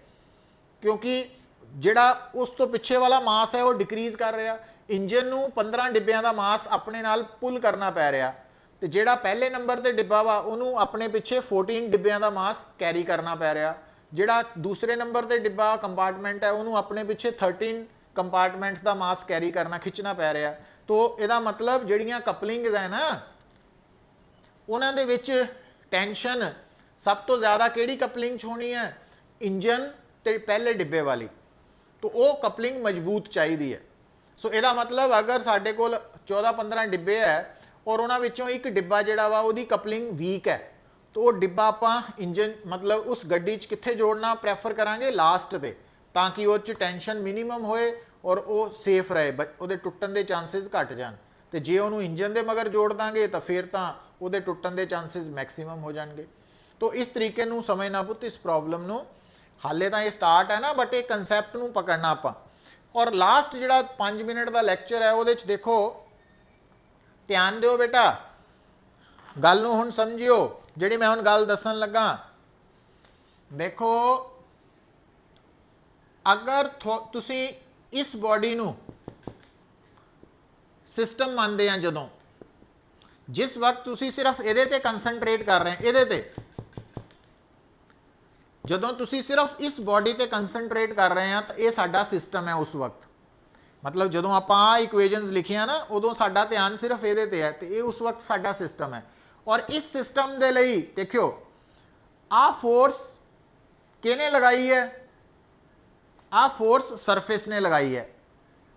ਕਿਉਂਕਿ ਜਿਹੜਾ ਉਸ ਤੋਂ ਪਿੱਛੇ ਵਾਲਾ ਮਾਸ ਹੈ ਉਹ ਡਿਕਰੀਜ਼ ਕਰ ਰਿਹਾ। ਇੰਜਨ ਨੂੰ 15 ਡਿੱਬਿਆਂ ਦਾ ਮਾਸ ਆਪਣੇ ਨਾਲ ਪੁੱਲ ਕਰਨਾ ਪੈ ਰਿਹਾ, ਤੇ ਜਿਹੜਾ ਪਹਿਲੇ ਨੰਬਰ ਤੇ ਡਿੱਬਾ ਵਾ ਉਹਨੂੰ ਆਪਣੇ ਪਿੱਛੇ 14 ਡਿੱਬਿਆਂ ਦਾ ਮਾਸ ਕੈਰੀ ਕਰਨਾ ਪੈ ਰਿਹਾ। ਜਿਹੜਾ ਦੂਸਰੇ ਨੰਬਰ ਤੇ ਡਿੱਬਾ ਕੰਪਾਰਟਮੈਂਟ ਹੈ ਉਹਨੂੰ ਆਪਣੇ ਪਿੱਛੇ 13 ਕੰਪਾਰਟਮੈਂਟਸ ਦਾ ਮਾਸ ਕੈਰੀ ਕਰਨਾ, ਖਿੱਚਣਾ ਪੈ ਰਿਹਾ। ਤੋ ਇਹਦਾ ਮਤਲਬ ਜਿਹੜੀਆਂ ਕਪਲਿੰਗਸ ਹੈ ਨਾ, ਉਹਨਾਂ ਦੇ ਵਿੱਚ ਟੈਂਸ਼ਨ ਸਭ ਤੋਂ ਜ਼ਿਆਦਾ ਕਿਹੜੀ ਕਪਲਿੰਗ 'ਚ ਹੋਣੀ ਹੈ? ਇੰਜਨ ਤੇ ਪਹਿਲੇ ਡਿੱਬੇ ਵਾਲੀ। ਤੋ ਉਹ ਕਪਲਿੰਗ ਮਜ਼ਬੂਤ ਚਾਹੀਦੀ ਹੈ। ਸੋ ਇਹਦਾ ਮਤਲਬ ਅਗਰ ਸਾਡੇ ਕੋਲ 14-15 ਡਿੱਬੇ ਹੈ ਔਰ ਉਹਨਾਂ ਵਿੱਚੋਂ ਇੱਕ ਡਿੱਬਾ ਜਿਹੜਾ ਵਾ ਉਹਦੀ ਕਪਲਿੰਗ ਵੀਕ ਹੈ, ਤਾਂ ਉਹ ਡਿੱਬਾ ਆਪਾਂ ਇੰਜਨ ਮਤਲਬ ਉਸ ਗੱਡੀ 'ਚ ਕਿੱਥੇ ਜੋੜਨਾ ਪ੍ਰੈਫਰ ਕਰਾਂਗੇ? ਲਾਸਟ ਤੇ, ਤਾਂ ਕਿ ਉਹ 'ਚ ਟੈਂਸ਼ਨ ਮਿਨੀਮਮ ਹੋਏ ਔਰ ਉਹ ਸੇਫ ਰਹੇ, ਉਹਦੇ ਟੁੱਟਣ ਦੇ ਚਾਂਸਸ ਘਟ ਜਾਣ। ਤੇ ਜੇ ਉਹਨੂੰ ਇੰਜਨ ਦੇ ਮਗਰ ਜੋੜ ਦਾਂਗੇ ਤਾਂ ਫਿਰ ਤਾਂ ਉਹਦੇ ਟੁੱਟਣ ਦੇ ਚਾਂਸਸ ਮੈਕਸਿਮਮ ਹੋ ਜਾਣਗੇ। ਤੋ ਇਸ ਤਰੀਕੇ ਨੂੰ ਸਮਝਣਾ ਪੁੱਤ ਇਸ ਪ੍ਰੋਬਲਮ ਨੂੰ। ਹਾਲੇ ਤਾਂ ਇਹ ਸਟਾਰਟ ਹੈ ਨਾ, ਬਟ ਇਹ ਕਨਸੈਪਟ ਨੂੰ ਪਕੜਨਾ ਆਪਾਂ। ਔਰ ਲਾਸਟ ਜਿਹੜਾ 5 ਮਿੰਟ ਦਾ ਲੈਕਚਰ ਹੈ ਉਹਦੇ 'ਚ ਦੇਖੋ, ਧਿਆਨ ਦਿਓ ਬੇਟਾ, ਗੱਲ ਨੂੰ ਹੁਣ ਸਮਝਿਓ ਜਿਹੜੀ ਮੈਂ ਹੁਣ ਗੱਲ ਦੱਸਣ ਲੱਗਾ। ਦੇਖੋ, ਅਗਰ ਤੁਸੀਂ ਇਸ ਬੋਡੀ ਨੂੰ ਸਿਸਟਮ ਮੰਨਦੇ ਆ, ਜਦੋਂ ਜਿਸ ਵਕਤ ਤੁਸੀਂ ਸਿਰਫ ਇਹਦੇ ਤੇ ਕੰਸੰਟਰੇਟ ਕਰ ਰਹੇ, ਇਹਦੇ ਤੇ, ਜਦੋਂ ਤੁਸੀਂ ਸਿਰਫ ਇਸ ਬੋਡੀ ਤੇ ਕੰਸੰਟਰੇਟ ਕਰ ਰਹੇ ਆ ਤਾਂ ਇਹ ਸਾਡਾ ਸਿਸਟਮ ਹੈ ਉਸ ਵਕਤ। ਮਤਲਬ ਜਦੋਂ ਆਪਾਂ ਆ ਇਕੁਏਸ਼ਨਸ ਲਿਖੀਆਂ ਨਾ, ਉਦੋਂ ਸਾਡਾ ਧਿਆਨ ਸਿਰਫ ਇਹਦੇ ਤੇ ਹੈ, ਤੇ ਇਹ ਉਸ ਵਕਤ ਸਾਡਾ ਸਿਸਟਮ ਹੈ। ਔਰ ਇਸ ਸਿਸਟਮ ਦੇ ਲਈ ਦੇਖਿਓ, ਆ ਫੋਰਸ ਕਿਹਨੇ ਲਗਾਈ ਹੈ? ਆ ਫੋਰਸ ਸਰਫੇਸ ਨੇ ਲਗਾਈ ਹੈ,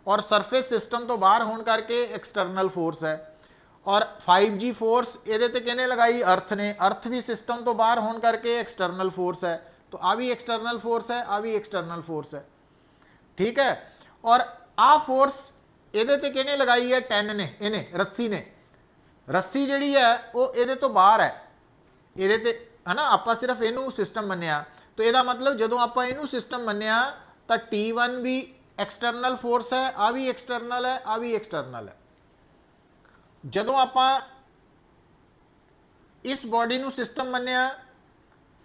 ਔਰ ਸਰਫੇਸ ਸਿਸਟਮ ਤੋਂ ਬਾਹਰ ਹੋਣ ਕਰਕੇ ਐਕਸਟਰਨਲ ਫੋਰਸ ਹੈ। ਔਰ 5G ਫੋਰਸ ਇਹਦੇ ਤੇ ਕਿਹਨੇ ਲਗਾਈ? ਅਰਥ ਨੇ। ਅਰਥ ਵੀ ਸਿਸਟਮ ਤੋਂ ਬਾਹਰ ਹੋਣ ਕਰਕੇ ਐਕਸਟਰਨਲ ਫੋਰਸ ਹੈ। तो आ भी एक्सटर्नल फोर्स है, आ भी एक्सटर्नल फोर्स है, ठीक है। और आ फोर्स ਇਹਦੇ ਤੇ ਕਿਹਨੇ ਲਗਾਈ ਹੈ? 10 ਨੇ, ਇਹਨੇ, ਰੱਸੀ ਨੇ। ਰੱਸੀ ਜਿਹੜੀ ਹੈ ਉਹ ਇਹਦੇ ਤੋਂ ਬਾਹਰ ਹੈ, ਇਹਦੇ ਤੇ ਹੈ ਨਾ। ਆਪਾਂ ਸਿਰਫ ਇਹਨੂੰ ਸਿਸਟਮ ਮੰਨਿਆ, ਤਾਂ ਇਹਦਾ ਮਤਲਬ ਜਦੋਂ ਆਪਾਂ ਇਹਨੂੰ ਸਿਸਟਮ ਮੰਨਿਆ ਤਾਂ T1 ਵੀ ਐਕਸਟਰਨਲ ਫੋਰਸ ਹੈ, ਆ ਵੀ ਐਕਸਟਰਨਲ ਹੈ, ਆ ਵੀ ਐਕਸਟਰਨਲ ਹੈ। ਜਦੋਂ ਆਪਾਂ ਇਸ ਬੋਡੀ ਨੂੰ ਸਿਸਟਮ ਮੰਨਿਆ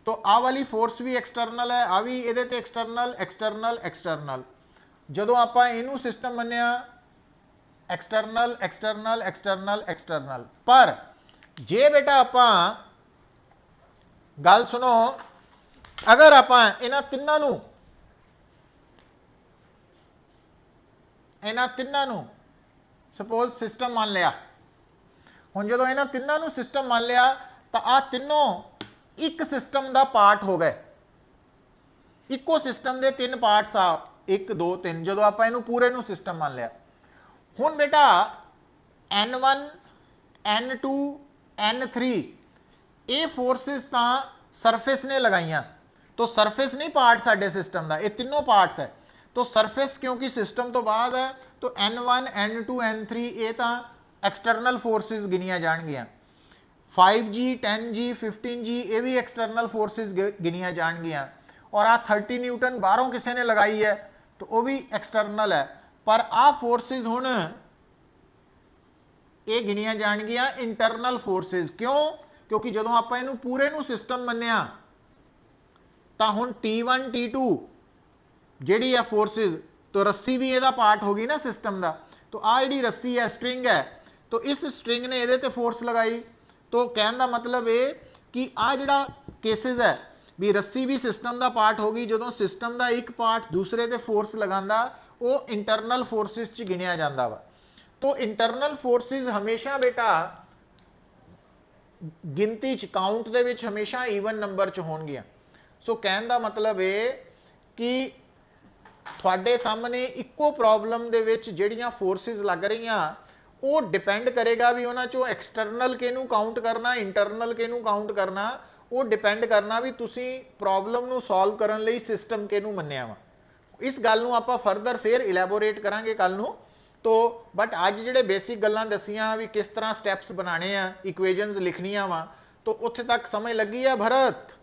तो आ वाली फोर्स भी एक्सटर्नल है, आ भी ਇਹਦੇ ਤੇ एक्सटर्नल एक्सटर्नल एक्सटर्नल। ਜਦੋਂ ਆਪਾਂ ਇਹਨੂੰ ਸਿਸਟਮ ਮੰਨਿਆ एक्सटर्नल एक्सटर्नल एक्सटर्नल एक्सटर्नल। पर ਜੇ ਬੇਟਾ ਆਪਾਂ ਗੱਲ ਸੁਣੋ, ਅਗਰ ਆਪਾਂ ਇਹਨਾਂ ਤਿੰਨਾਂ ਨੂੰ ਸਪੋਜ਼ ਸਿਸਟਮ ਮੰਨ ਲਿਆ, ਹੁਣ ਜਦੋਂ ਇਹਨਾਂ ਤਿੰਨਾਂ ਨੂੰ ਸਿਸਟਮ ਮੰਨ ਲਿਆ ਤਾਂ ਆ ਤਿੰਨੋਂ ਇੱਕ ਸਿਸਟਮ ਦਾ ਪਾਰਟ ਹੋ ਗਏ। ਇੱਕੋ ਸਿਸਟਮ ਦੇ 3 ਪਾਰਟਸ ਆ, 1 2 3, ਜਦੋਂ ਆਪਾਂ ਇਹਨੂੰ ਪੂਰੇ ਨੂੰ ਸਿਸਟਮ ਮੰਨ ਲਿਆ। ਹੁਣ ਬੇਟਾ N1 N2 N3 ਇਹ ਫੋਰਸਿਸ ਤਾਂ ਸਰਫੇਸ ਨੇ ਲਗਾਈਆਂ, तो ਸਰਫੇਸ ਨਹੀਂ ਪਾਰਟ ਸਾਡੇ ਸਿਸਟਮ ਦਾ, ਇਹ ਤਿੰਨੋਂ ਪਾਰਟਸ ਹੈ। तो ਸਰਫੇਸ ਕਿਉਂਕਿ ਸਿਸਟਮ ਤੋਂ ਬਾਅਦ ਹੈ, तो N1 N2 N3 ਇਹ ਤਾਂ ਐਕਸਟਰਨਲ ਫੋਰਸਿਸ ਗਿਣੀਆਂ ਜਾਣਗੀਆਂ। 5G 10G 15G ਇਹ ਵੀ एक्सटर्नल फोर्सेस गिनिया जाएंगियां। और आ 30 न्यूटन बाहरों किसी ने लगाई है तो वो भी एक्सटर्नल है। पर आ फोर्सेस हुण ये गिनिया जाएंगियां इंटरनल फोर्सेस। क्यों? क्योंकि जदों आपां इहनूं पूरे नूं सिस्टम मन्निया तां हुण T1 T2 जिहड़ी है फोर्सेस, तो रस्सी भी इहदा पार्ट होगी ना सिस्टम दा। तो आ जिहड़ी रस्सी है स्ट्रिंग है, तो इस स्ट्रिंग ने इहदे ते फोर्स लगाई। तो कहने का मतलब ये कि आ जिहड़ा केसिस है भी रस्सी भी सिस्टम का पार्ट होगी, जो सिस्टम का एक पार्ट दूसरे ते फोर्स लगांदा वो इंटरनल फोर्सिस च गिनिया जांदा वा। तो इंटरनल फोर्सिस हमेशा बेटा गिनती च काउंट दे विच हमेशा ईवन नंबर च होणगियां। सो कहने का मतलब ये कि तुहाडे सामने इक्को प्रॉब्लम दे विच जिहड़ियां फोर्सिस लग रहीआं वो डिपेंड करेगा भी उन्हां चों एक्सटर्नल किहनूं काउंट करना, इंटरनल किहनूं काउंट करना। ਉਹ ਡਿਪੈਂਡ ਕਰਨਾ ਵੀ ਤੁਸੀਂ ਪ੍ਰੋਬਲਮ ਨੂੰ ਸੋਲਵ ਕਰਨ ਲਈ ਸਿਸਟਮ ਕਿਹਨੂੰ ਮੰਨਿਆ ਵਾ। ਇਸ ਗੱਲ ਨੂੰ ਆਪਾਂ ਫਰਦਰ ਫੇਰ ਇਲੈਬੋਰੇਟ ਕਰਾਂਗੇ ਕੱਲ ਨੂੰ। ਤੋ ਬਟ ਅੱਜ ਜਿਹੜੇ ਬੇਸਿਕ ਗੱਲਾਂ ਦਸੀਆਂ ਵੀ ਕਿਸ ਤਰ੍ਹਾਂ ਸਟੈਪਸ ਬਣਾਣੇ ਆ, ਇਕੁਏਸ਼ਨਸ ਲਿਖਣੀਆਂ ਵਾ, ਤੋ ਉੱਥੇ ਤੱਕ ਸਮਝ ਲੱਗੀ ਆ ਭਰਤ?